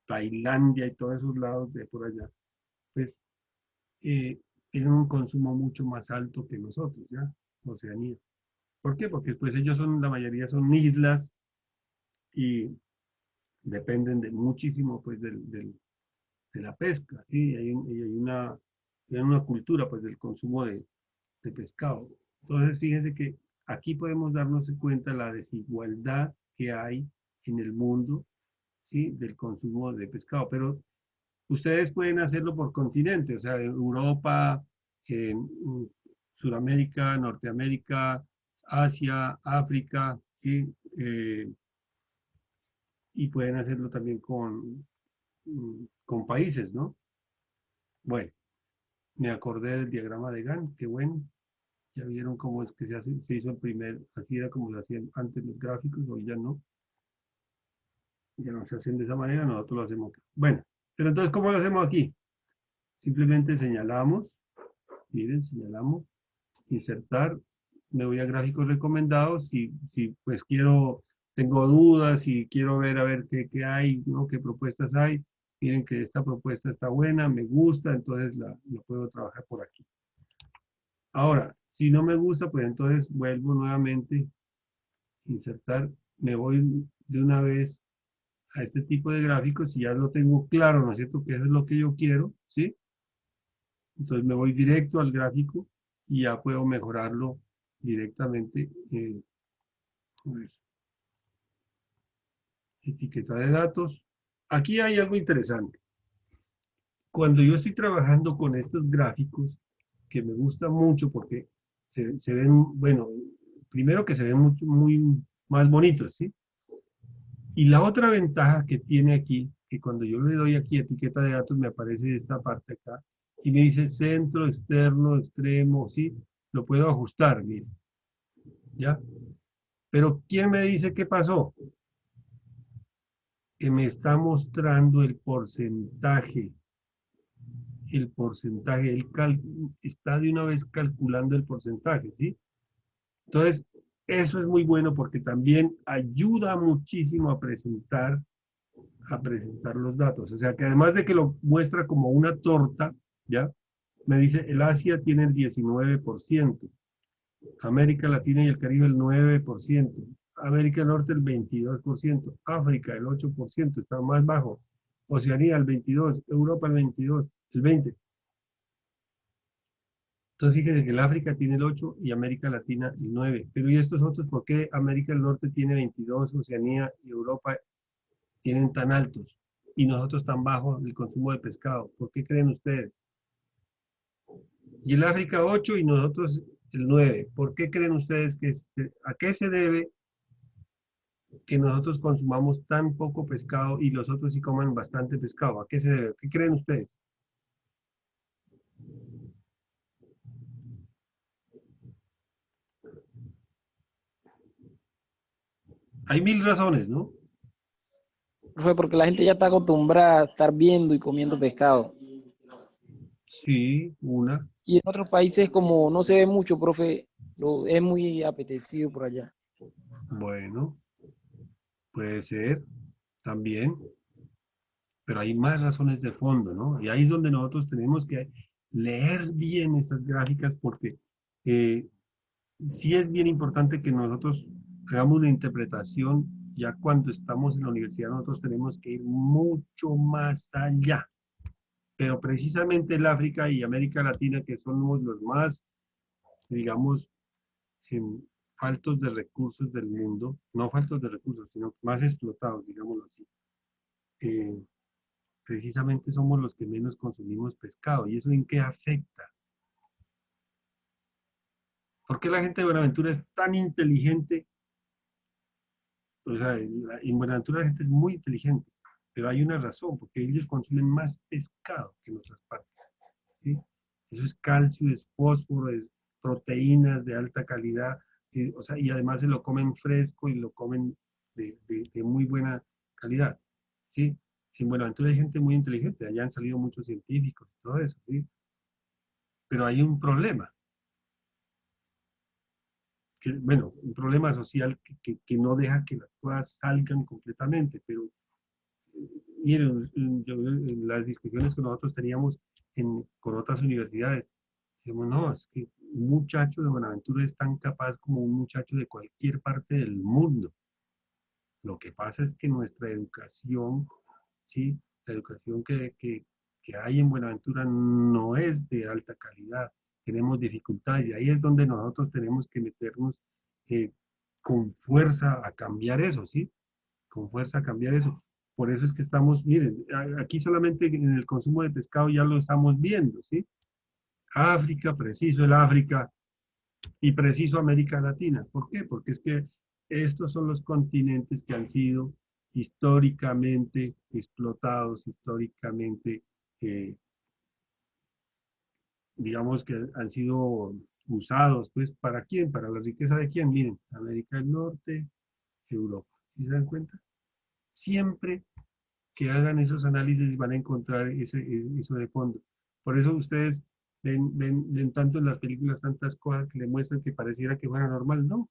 Tailandia y todos esos lados de por allá, pues tienen un consumo mucho más alto que nosotros, ¿ya? Oceanía. ¿Por qué? Porque pues ellos son, la mayoría son islas y dependen de muchísimo pues de la pesca, ¿sí? Y hay una cultura pues del consumo de pescado. Entonces, fíjense que aquí podemos darnos cuenta de la desigualdad que hay en el mundo, ¿sí? Del consumo de pescado. Pero ustedes pueden hacerlo por continente, o sea, Europa, Sudamérica, Norteamérica, Asia, África, ¿sí? Y pueden hacerlo también con países, ¿no? Bueno, me acordé del diagrama de Gantt, qué bueno. Ya vieron cómo es que se hizo el primer, así era como se hacían antes los gráficos, hoy ya no se hacen de esa manera, nosotros lo hacemos acá. Bueno, pero entonces, ¿cómo lo hacemos aquí? Simplemente señalamos, miren, señalamos, insertar, me voy a gráficos recomendados, si pues tengo dudas, si quiero ver a ver qué hay, ¿no? Qué propuestas hay, miren que esta propuesta está buena, me gusta, entonces la puedo trabajar por aquí. Ahora, si no me gusta, pues entonces vuelvo nuevamente, insertar, me voy de una vez a este tipo de gráficos y ya lo tengo claro, ¿no es cierto? Que eso es lo que yo quiero, ¿sí? Entonces me voy directo al gráfico y ya puedo mejorarlo directamente. A ver, etiqueta de datos. Aquí hay algo interesante. Cuando yo estoy trabajando con estos gráficos, que me gusta mucho porque se ven, bueno, primero que se ven muy más bonitos, ¿sí? Y la otra ventaja que tiene aquí, que cuando yo le doy aquí etiqueta de datos, me aparece esta parte acá, y me dice centro, externo, extremo, ¿sí? Lo puedo ajustar, mire, ¿ya? Pero ¿quién me dice qué pasó? Que me está mostrando el porcentaje, está de una vez calculando el porcentaje, ¿sí? Entonces, eso es muy bueno porque también ayuda muchísimo a presentar los datos. O sea, que además de que lo muestra como una torta, ¿ya? Me dice, el Asia tiene el 19%, América Latina y el Caribe el 9%, América del Norte el 22%, África el 8%, está más bajo, Oceanía el 22%, Europa el 22%, el 20%. Entonces fíjense que el África tiene el 8% y América Latina el 9%. Pero ¿y estos otros por qué América del Norte tiene 22%, Oceanía y Europa tienen tan altos y nosotros tan bajos el consumo de pescado? ¿Por qué creen ustedes? Y el África 8 y nosotros el 9. ¿Por qué creen ustedes a qué se debe que nosotros consumamos tan poco pescado y los otros sí coman bastante pescado? ¿A qué se debe? ¿Qué creen ustedes? Hay mil razones, ¿no? Fue porque la gente ya está acostumbrada a estar viendo y comiendo pescado. Sí, una. Y en otros países, como no se ve mucho, profe, es muy apetecido por allá. Bueno, puede ser también, pero hay más razones de fondo, ¿no? Y ahí es donde nosotros tenemos que leer bien estas gráficas porque eh, sí es bien importante que nosotros hagamos una interpretación. Ya cuando estamos en la universidad nosotros tenemos que ir mucho más allá. Pero precisamente el África y América Latina, que somos los más, digamos, em, faltos de recursos del mundo, no faltos de recursos, sino más explotados, digámoslo así, eh, precisamente somos los que menos consumimos pescado. ¿Y eso en qué afecta? ¿Por qué la gente de Buenaventura es tan inteligente? O sea, en Buenaventura la gente es muy inteligente, pero hay una razón, porque ellos consumen más pescado que en otras partes, ¿sí? Eso es calcio, es fósforo, es proteínas de alta calidad, o sea, y además se lo comen fresco y lo comen de muy buena calidad, ¿sí? En Buenaventura hay gente muy inteligente, allá han salido muchos científicos y todo eso, ¿sí? Pero hay un problema, que, bueno, un problema social que no deja que las cosas salgan completamente, pero miren, en las discusiones que nosotros teníamos con otras universidades, decimos, no, es que un muchacho de Buenaventura es tan capaz como un muchacho de cualquier parte del mundo. Lo que pasa es que nuestra educación, ¿sí? La educación que hay en Buenaventura no es de alta calidad. Tenemos dificultades y ahí es donde nosotros tenemos que meternos eh, con fuerza a cambiar eso, ¿sí? Con fuerza a cambiar eso. Por eso es que estamos, miren, aquí solamente en el consumo de pescado ya lo estamos viendo, ¿sí? África, preciso el África y preciso América Latina. ¿Por qué? Porque es que estos son los continentes que han sido históricamente explotados, históricamente, eh, digamos que han sido usados, pues, ¿para quién? ¿Para la riqueza de quién? Miren, América del Norte, Europa. ¿Sí se dan cuenta? Siempre que hagan esos análisis van a encontrar eso de fondo. Por eso ustedes ven tanto en las películas tantas cosas que le muestran que pareciera que fuera normal. No,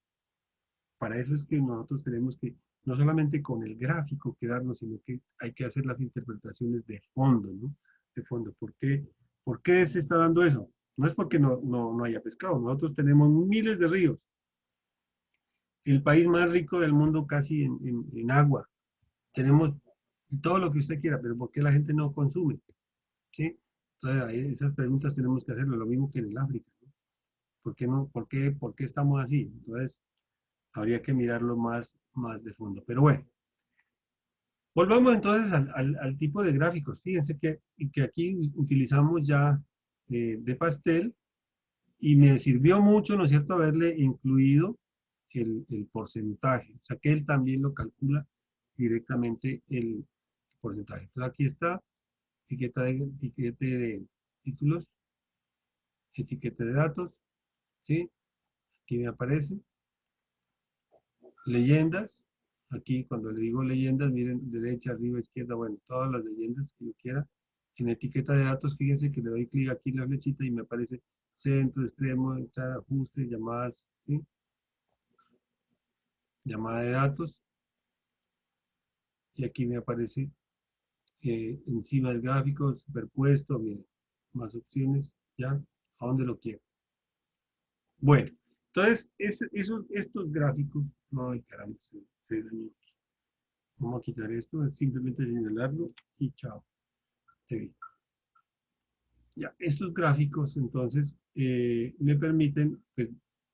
para eso es que nosotros tenemos que, no solamente con el gráfico quedarnos, sino que hay que hacer las interpretaciones de fondo, ¿no? De fondo. ¿Por qué se está dando eso? No es porque no haya pescado. Nosotros tenemos miles de ríos. El país más rico del mundo casi en agua. Tenemos todo lo que usted quiera, pero ¿por qué la gente no consume? ¿Sí? Entonces, ahí esas preguntas tenemos que hacerlo, lo mismo que en el África, ¿no? ¿Por qué no? ¿Por qué estamos así? Entonces, habría que mirarlo más de fondo. Pero bueno, volvamos entonces al tipo de gráficos. Fíjense que aquí utilizamos ya de pastel y me sirvió mucho, ¿no es cierto?, haberle incluido el porcentaje. O sea, que él también lo calcula directamente el porcentaje. Entonces, aquí está, etiquete de títulos, etiquete de datos, ¿sí? Aquí me aparece. Leyendas, aquí cuando le digo leyendas, miren, derecha, arriba, izquierda, bueno, todas las leyendas que yo quiera. En etiqueta de datos, fíjense que le doy clic aquí en la flechita y me aparece centro, extremo, ajuste, llamadas, ¿sí? Llamada de datos. Y aquí me aparece encima del gráfico, superpuesto, miren, más opciones, ya, a donde lo quiero. Bueno, entonces, estos gráficos, no, caramba, se dañó. Vamos a quitar esto, simplemente señalarlo y chao. Ya, estos gráficos entonces me permiten pues,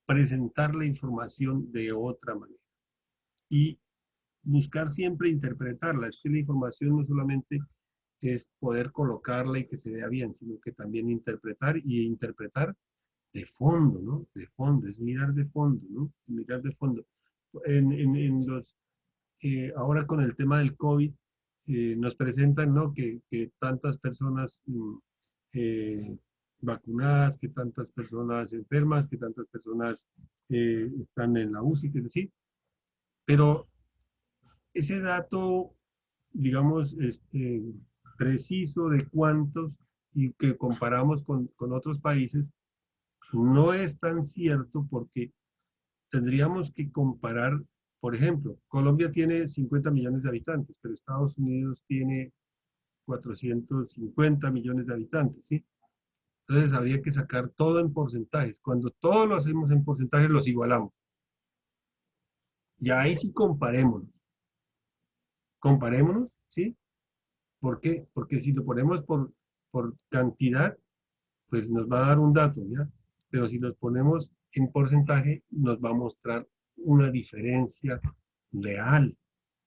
presentar la información de otra manera y buscar siempre interpretarla. Es que la información no solamente es poder colocarla y que se vea bien, sino que también interpretar y interpretar de fondo, ¿no? De fondo, es mirar de fondo, ¿no? Mirar de fondo. Ahora con el tema del COVID, nos presentan, ¿no? Que tantas personas eh, vacunadas, que tantas personas enfermas, que tantas personas están en la UCI, que decir, pero ese dato, digamos, preciso de cuántos y que comparamos con otros países, no es tan cierto porque tendríamos que comparar, por ejemplo, Colombia tiene 50 millones de habitantes, pero Estados Unidos tiene 450 millones de habitantes, ¿sí? Entonces habría que sacar todo en porcentajes. Cuando todo lo hacemos en porcentajes, los igualamos. Y ahí sí comparémonos. Comparémonos, ¿sí? ¿Por qué? Porque si lo ponemos por cantidad, pues nos va a dar un dato, ¿ya? Pero si los ponemos en porcentaje, nos va a mostrar una diferencia real,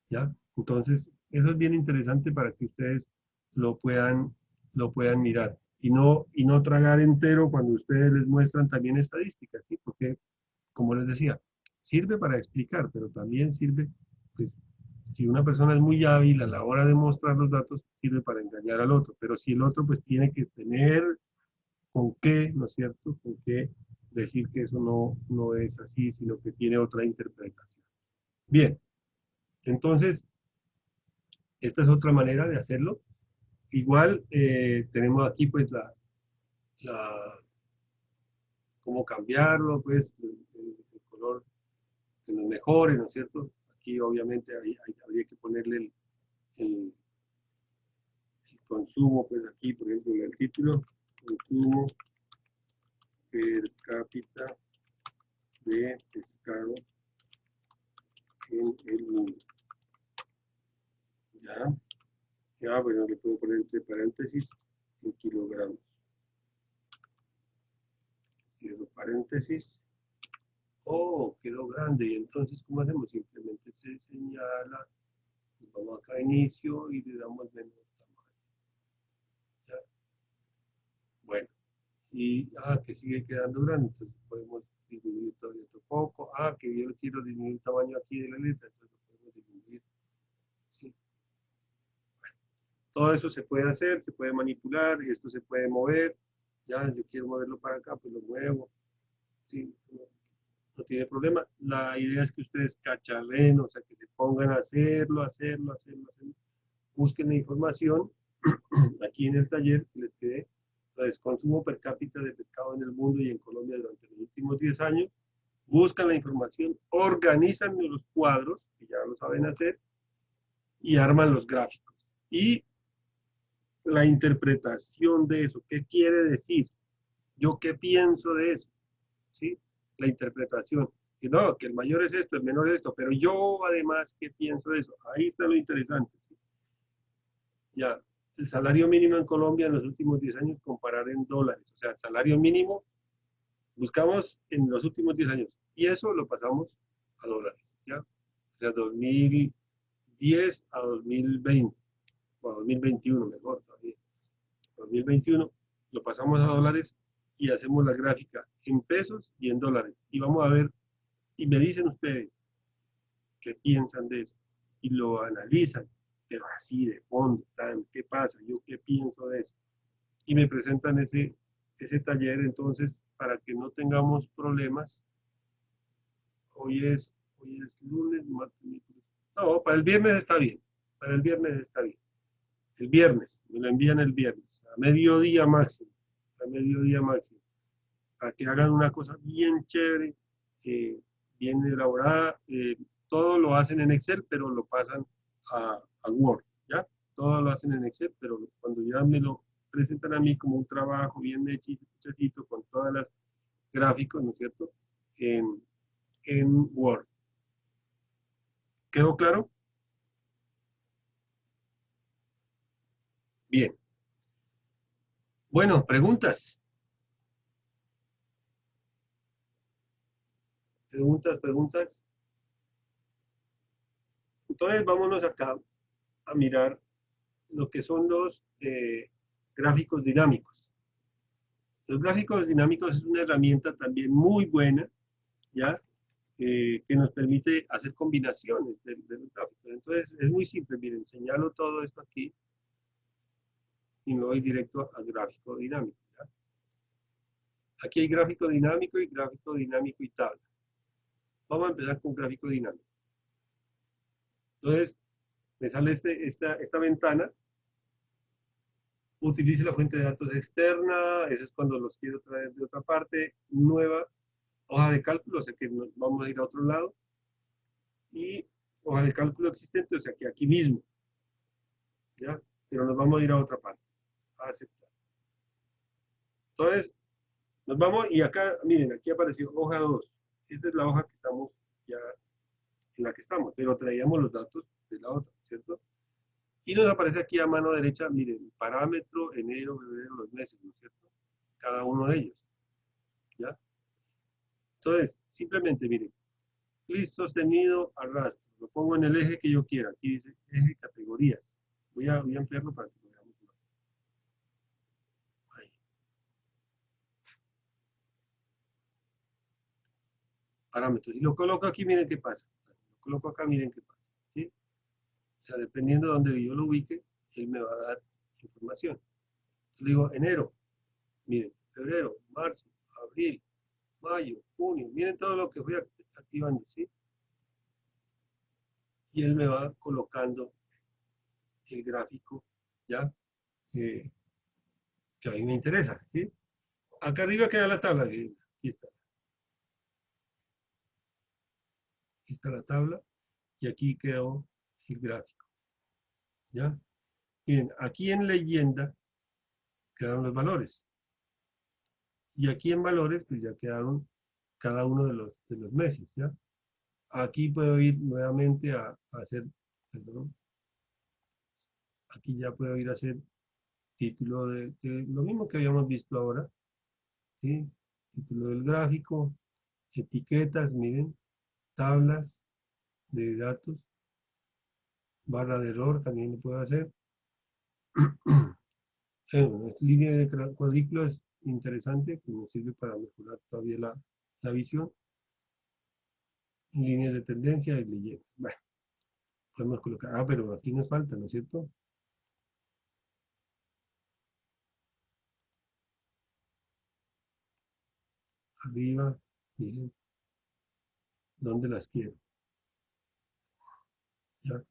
¿ya? Entonces, eso es bien interesante para que ustedes lo puedan, lo puedan mirar y no tragar entero cuando ustedes les muestran también estadísticas, ¿sí? Porque, como les decía, sirve para explicar, pero también sirve, pues, si una persona es muy hábil a la hora de mostrar los datos, sirve para engañar al otro, pero si el otro, pues, tiene que tener con qué, ¿no es cierto? Con qué decir que eso no es así, sino que tiene otra interpretación. Bien, entonces, esta es otra manera de hacerlo. Igual tenemos aquí pues cómo cambiarlo, pues el color que nos mejore, ¿no es cierto? Aquí obviamente habría que ponerle el consumo, pues aquí, por ejemplo, en el título, consumo per cápita de pescado en el mundo. Ya, bueno, le puedo poner entre paréntesis en kilogramos. Cierro paréntesis. Oh, quedó grande. Y entonces, ¿cómo hacemos? Simplemente se señala, vamos acá a inicio y le damos menos tamaño. ¿Ya? Bueno, y que sigue quedando grande, entonces podemos disminuir todavía otro poco. Que yo quiero disminuir el tamaño aquí de la letra, entonces lo podemos disminuir. ¿Sí? Bueno, todo eso se puede hacer, se puede manipular, y esto se puede mover. Ya, yo quiero moverlo para acá, pues lo muevo. ¿Sí? No tiene problema. La idea es que ustedes cacharren, o sea, que se pongan a hacerlo. Busquen la información aquí en el taller que les quedé. Entonces, consumo per cápita de pescado en el mundo y en Colombia durante los últimos 10 años. Buscan la información, organizan los cuadros, que ya lo saben hacer, y arman los gráficos. Y la interpretación de eso, ¿qué quiere decir? ¿Yo qué pienso de eso? ¿Sí? La interpretación. Que no, que el mayor es esto, el menor es esto, pero yo además, ¿qué pienso de eso? Ahí está lo interesante. ¿Sí? Ya, el salario mínimo en Colombia en los últimos 10 años, comparar en dólares. O sea, el salario mínimo, buscamos en los últimos 10 años. Y eso lo pasamos a dólares. ¿Ya? O sea, 2010 a 2020, o a 2021 mejor todavía. 2021 lo pasamos a dólares y hacemos la gráfica en pesos y en dólares. Y vamos a ver, y me dicen ustedes qué piensan de eso. Y lo analizan, pero así de fondo, ¿qué pasa? ¿Yo qué pienso de eso? Y me presentan ese taller, entonces, para que no tengamos problemas. Hoy es lunes, martes, miércoles. No, para el viernes está bien. Para el viernes está bien. El viernes, me lo envían el viernes, a mediodía máximo. A mediodía máximo. Para que hagan una cosa bien chévere, bien elaborada. Todo lo hacen en Excel, pero lo pasan a Word, ¿ya? Todo lo hacen en Excel, pero cuando ya me lo presentan a mí como un trabajo bien hechito, con todas las gráficos, ¿no es cierto? En Word. ¿Quedó claro? Bien. Bueno, preguntas. Preguntas. Entonces, vámonos acá a mirar lo que son los gráficos dinámicos. Los gráficos dinámicos es una herramienta también muy buena, ¿ya? Que nos permite hacer combinaciones de los gráficos. Entonces, es muy simple, miren, señalo todo esto aquí y me voy directo al gráfico dinámico, ¿ya? Aquí hay gráfico dinámico y tabla. Vamos a empezar con gráfico dinámico. Entonces, me sale esta ventana. Utilice la fuente de datos externa, eso es cuando los quiero traer de otra parte, nueva hoja de cálculo, o sea que nos vamos a ir a otro lado, y hoja de cálculo existente, o sea que aquí mismo, ¿ya? Pero nos vamos a ir a otra parte, a aceptar. Entonces, nos vamos, y acá, miren, aquí apareció hoja 2, esa es la hoja que estamos ya, en la que estamos, pero traíamos los datos de la otra, ¿cierto? Y nos aparece aquí a mano derecha, miren, parámetro, enero, febrero, los meses, ¿no es cierto? Cada uno de ellos, ¿ya? Entonces, simplemente, miren, clic sostenido, arrastro, lo pongo en el eje que yo quiera, aquí dice eje categorías. Voy a ampliarlo para que lo veamos más. Ahí. Parámetros, y lo coloco aquí, miren qué pasa. Lo coloco acá, miren qué pasa, ¿sí? O sea, dependiendo de donde yo lo ubique, él me va a dar información. Entonces, le digo enero, miren, febrero, marzo, abril, mayo, junio. Miren todo lo que fui activando, ¿sí? Y él me va colocando el gráfico, ¿ya? Que a mí me interesa, ¿sí? Acá arriba queda la tabla, aquí está. Aquí está la tabla y aquí quedó el gráfico, ¿ya? Miren, aquí en leyenda quedaron los valores. Y aquí en valores, pues ya quedaron cada uno de los meses, ¿ya? Aquí puedo ir nuevamente a hacer, perdón, aquí ya puedo ir a hacer título de lo mismo que habíamos visto ahora, ¿sí? Título del gráfico, etiquetas, miren, tablas de datos, barra de error también lo puedo hacer. Línea de cuadrícula es interesante, que nos sirve para mejorar todavía la visión. Líneas de tendencia y leyenda. Bueno, podemos colocar, pero aquí nos falta, ¿no es cierto? Arriba, miren, ¿dónde las quiero? ¿Ya?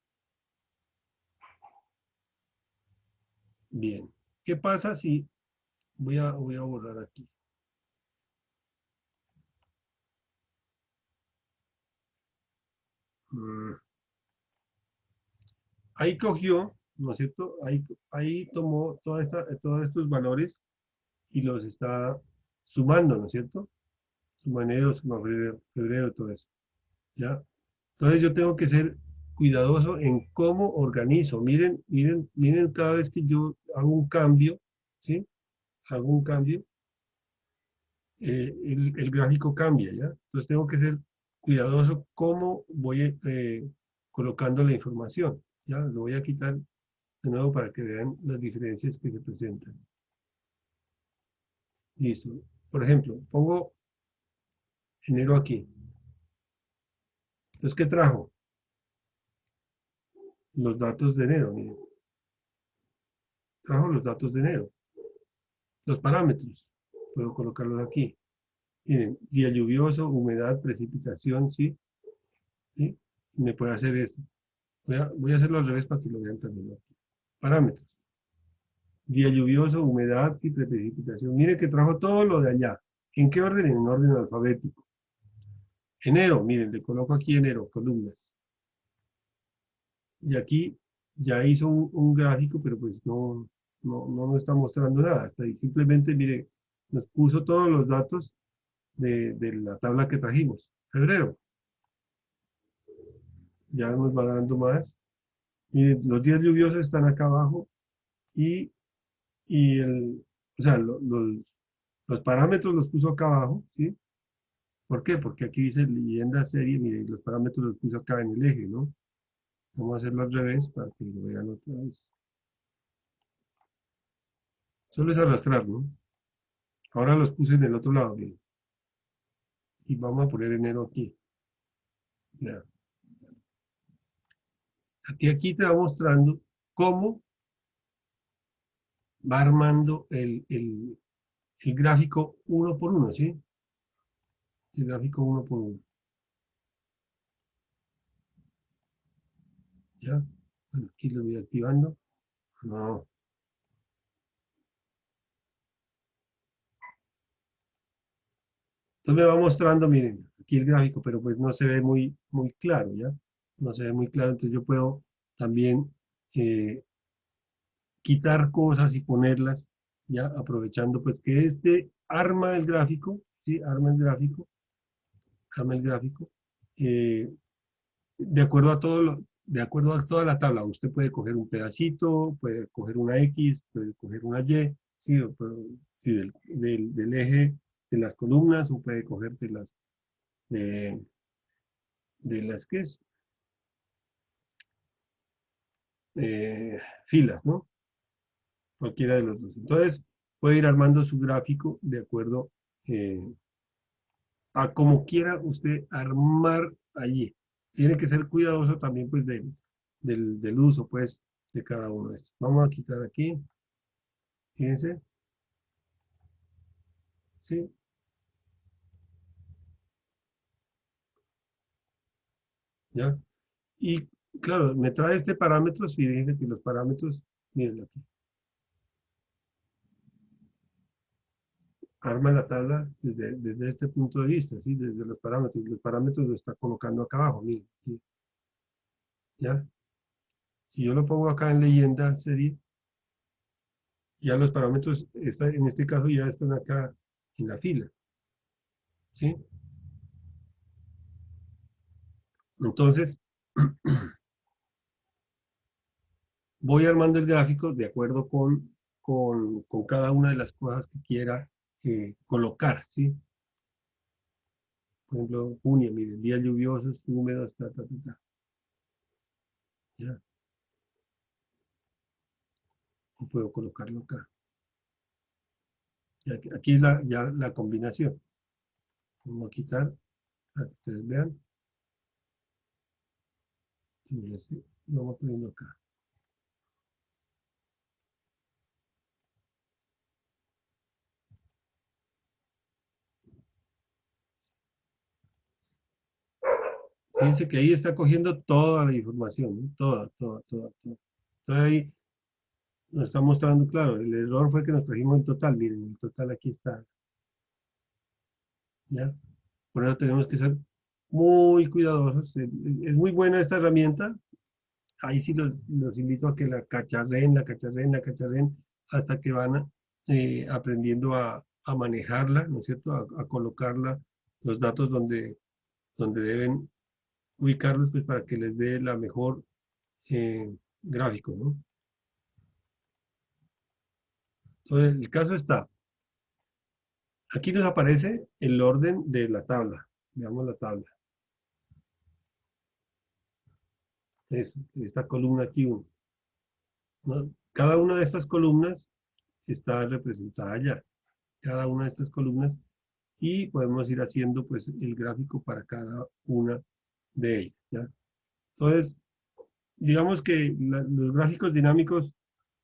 Bien. ¿Qué pasa si voy a borrar aquí? Ahí cogió, ¿no es cierto? Ahí tomó todos estos valores y los está sumando, ¿no es cierto? Suma enero, suma febrero, todo eso. ¿Ya? Entonces yo tengo que ser cuidadoso en cómo organizo. Miren, miren, miren cada vez que yo hago un cambio, ¿sí? Hago un cambio, el gráfico cambia, ¿ya? Entonces tengo que ser cuidadoso cómo voy colocando la información, ¿ya? Lo voy a quitar de nuevo para que vean las diferencias que se presentan. Listo. Por ejemplo, pongo enero aquí. Entonces, ¿qué trajo? Los datos de enero, miren. Trajo los datos de enero. Los parámetros. Puedo colocarlos aquí. Miren, día lluvioso, humedad, precipitación, ¿sí? ¿Sí? Me puede hacer esto. Voy a hacerlo al revés para que lo vean también aquí. Parámetros. Día lluvioso, humedad y precipitación. Mire que trajo todo lo de allá. ¿En qué orden? En orden alfabético. Enero, miren, le coloco aquí enero, columnas. Y aquí ya hizo un gráfico, pero pues no nos está mostrando nada. Está ahí. Simplemente, mire, nos puso todos los datos de la tabla que trajimos. Febrero. Ya nos va dando más. Miren, los días lluviosos están acá abajo y o sea, los parámetros los puso acá abajo, ¿sí? ¿Por qué? Porque aquí dice leyenda serie, miren, los parámetros los puso acá en el eje, ¿no? Vamos a hacerlo al revés para que lo vean otra vez. Solo es arrastrar, ¿no? Ahora los puse en el otro lado, miren. Y vamos a poner enero aquí. Ya. Aquí te va mostrando cómo va armando el gráfico uno por uno, ¿sí? El gráfico uno por uno. ¿Ya? Bueno, aquí lo voy activando. No. Entonces me va mostrando, miren, aquí el gráfico, pero pues no se ve muy claro, ¿ya? No se ve muy claro, entonces yo puedo también quitar cosas y ponerlas, ya aprovechando pues que este arma el gráfico, ¿sí? Arma el gráfico, eh, de acuerdo a de acuerdo a toda la tabla. Usted puede coger un pedacito, puede coger una X, puede coger una Y, ¿sí? Sí, del eje de las columnas, o puede coger de, de las que es filas, ¿no? Cualquiera de los dos. Entonces, puede ir armando su gráfico de acuerdo a como quiera usted armar allí. Tiene que ser cuidadoso también pues del uso pues de cada uno de estos. Vamos a quitar aquí, fíjense, ¿sí? ¿ya? Y claro, me trae este parámetro, y fíjense que los parámetros, miren aquí. Arma la tabla desde este punto de vista, ¿sí? Desde los parámetros. Los parámetros lo está colocando acá abajo, miren. Aquí, ¿ya? Si yo lo pongo acá en leyenda serie, ya los parámetros, en este caso ya están acá en la fila, ¿sí? Entonces, voy armando el gráfico de acuerdo con cada una de las cosas que quiera colocar, ¿sí? Por ejemplo, junio, miren, días lluviosos, húmedos, ta, ta, ta, ta. ¿Ya? Y puedo colocarlo acá. Y aquí es ya la combinación. Vamos a quitar, para que ustedes vean. Y lo vamos poniendo acá. Fíjense que ahí está cogiendo toda la información, ¿no? Toda. Entonces ahí nos está mostrando, claro, el error fue que nos trajimos el total. Miren, el total aquí está. ¿Ya? Por eso tenemos que ser muy cuidadosos. Es muy buena esta herramienta. Ahí sí los invito a que la cacharren, hasta que van aprendiendo a manejarla, ¿no es cierto? A colocarla, los datos donde deben ubicarlos, pues para que les dé la mejor gráfico, ¿no? Entonces, el caso está, aquí nos aparece el orden de la tabla. Veamos la tabla. Esta columna aquí, ¿no? Cada una de estas columnas está representada ya. Cada una de estas columnas y podemos ir haciendo pues el gráfico para cada una de ellas, ¿ya? Entonces, digamos que los gráficos dinámicos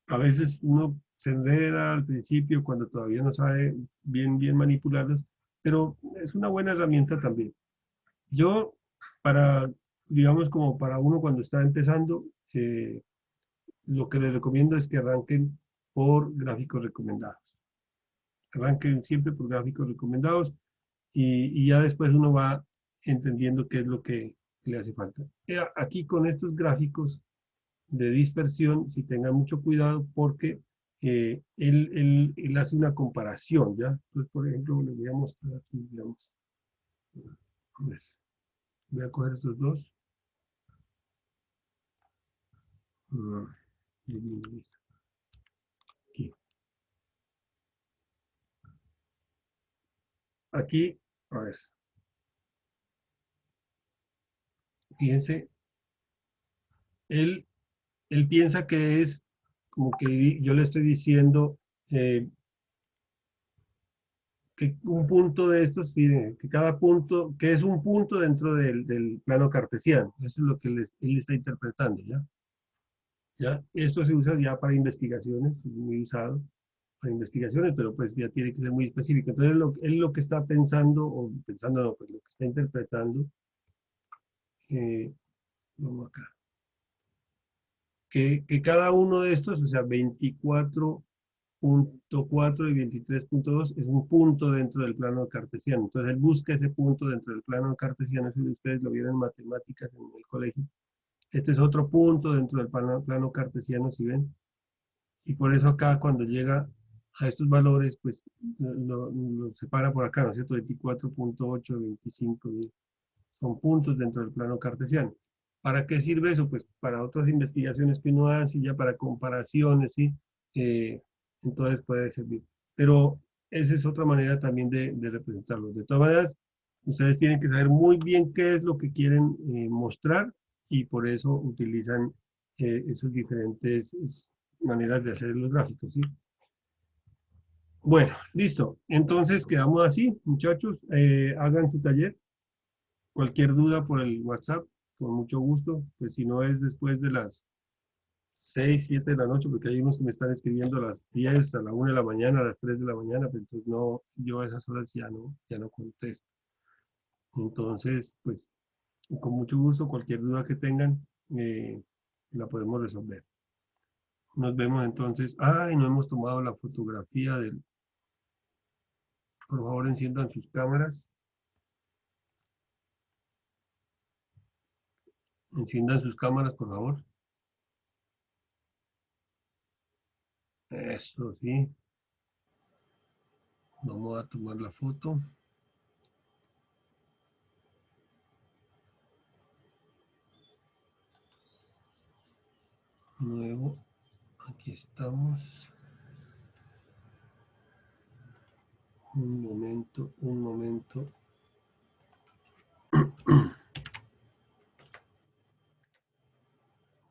a veces uno se enreda al principio cuando todavía no sabe bien manipularlos, pero es una buena herramienta también. Yo, digamos como para uno cuando está empezando, lo que les recomiendo es que arranquen por gráficos recomendados. Arranquen siempre por gráficos recomendados y ya después uno va entendiendo qué es lo que le hace falta. Aquí con estos gráficos de dispersión, si tengan mucho cuidado porque él hace una comparación, ¿ya? Entonces, por ejemplo, les voy a mostrar aquí, digamos, voy a coger estos dos. Aquí. Aquí, a ver, fíjense, él, él piensa que es como que yo le estoy diciendo que un punto de estos, miren, que cada punto, que es un punto dentro del plano cartesiano. Eso es lo que él está interpretando, ¿ya? ¿Ya? Esto se usa ya para investigaciones, es muy usado para investigaciones, pero pues ya tiene que ser muy específico. Entonces, él lo que está pensando, o pensando, no, pues lo que está interpretando, vamos acá, que cada uno de estos, o sea, 24.4 y 23.2 es un punto dentro del plano cartesiano. Entonces él busca ese punto dentro del plano cartesiano, si ustedes lo vieron en matemáticas en el colegio. Este es otro punto dentro del plano cartesiano, si ven. Y por eso acá cuando llega a estos valores, pues lo separa por acá, ¿no es cierto? 24.8, 25, son puntos dentro del plano cartesiano. ¿Para qué sirve eso? Pues para otras investigaciones que uno hace, ya para comparaciones, ¿sí? Entonces puede servir. Pero esa es otra manera también de representarlo. De todas maneras, ustedes tienen que saber muy bien qué es lo que quieren mostrar y por eso utilizan esas diferentes maneras de hacer los gráficos, ¿sí? Bueno, listo. Entonces quedamos así, muchachos. Hagan su taller. Cualquier duda por el WhatsApp, con mucho gusto. Pues si no es después de las 6, 7 de la noche, porque hay unos que me están escribiendo a las 10, a la 1 de la mañana, a las 3 de la mañana, pues entonces no, yo a esas horas ya no contesto. Entonces, pues Y con mucho gusto, cualquier duda que tengan, la podemos resolver. Nos vemos entonces. Ay, no hemos tomado la fotografía del... Por favor, enciendan sus cámaras. Enciendan sus cámaras, por favor. Eso, sí. Vamos a tomar la foto. Nuevo. Aquí estamos. Un momento, un momento.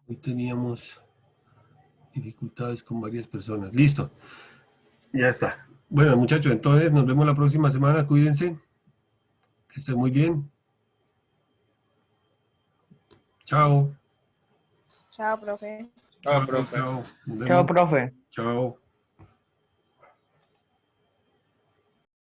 Hoy teníamos dificultades con varias personas. Listo. Ya está. Bueno, muchachos, entonces nos vemos la próxima semana. Cuídense. Que estén muy bien. Chao. Chao, profe. Chao, chao. Nos Chao, vemos. profe. Chao.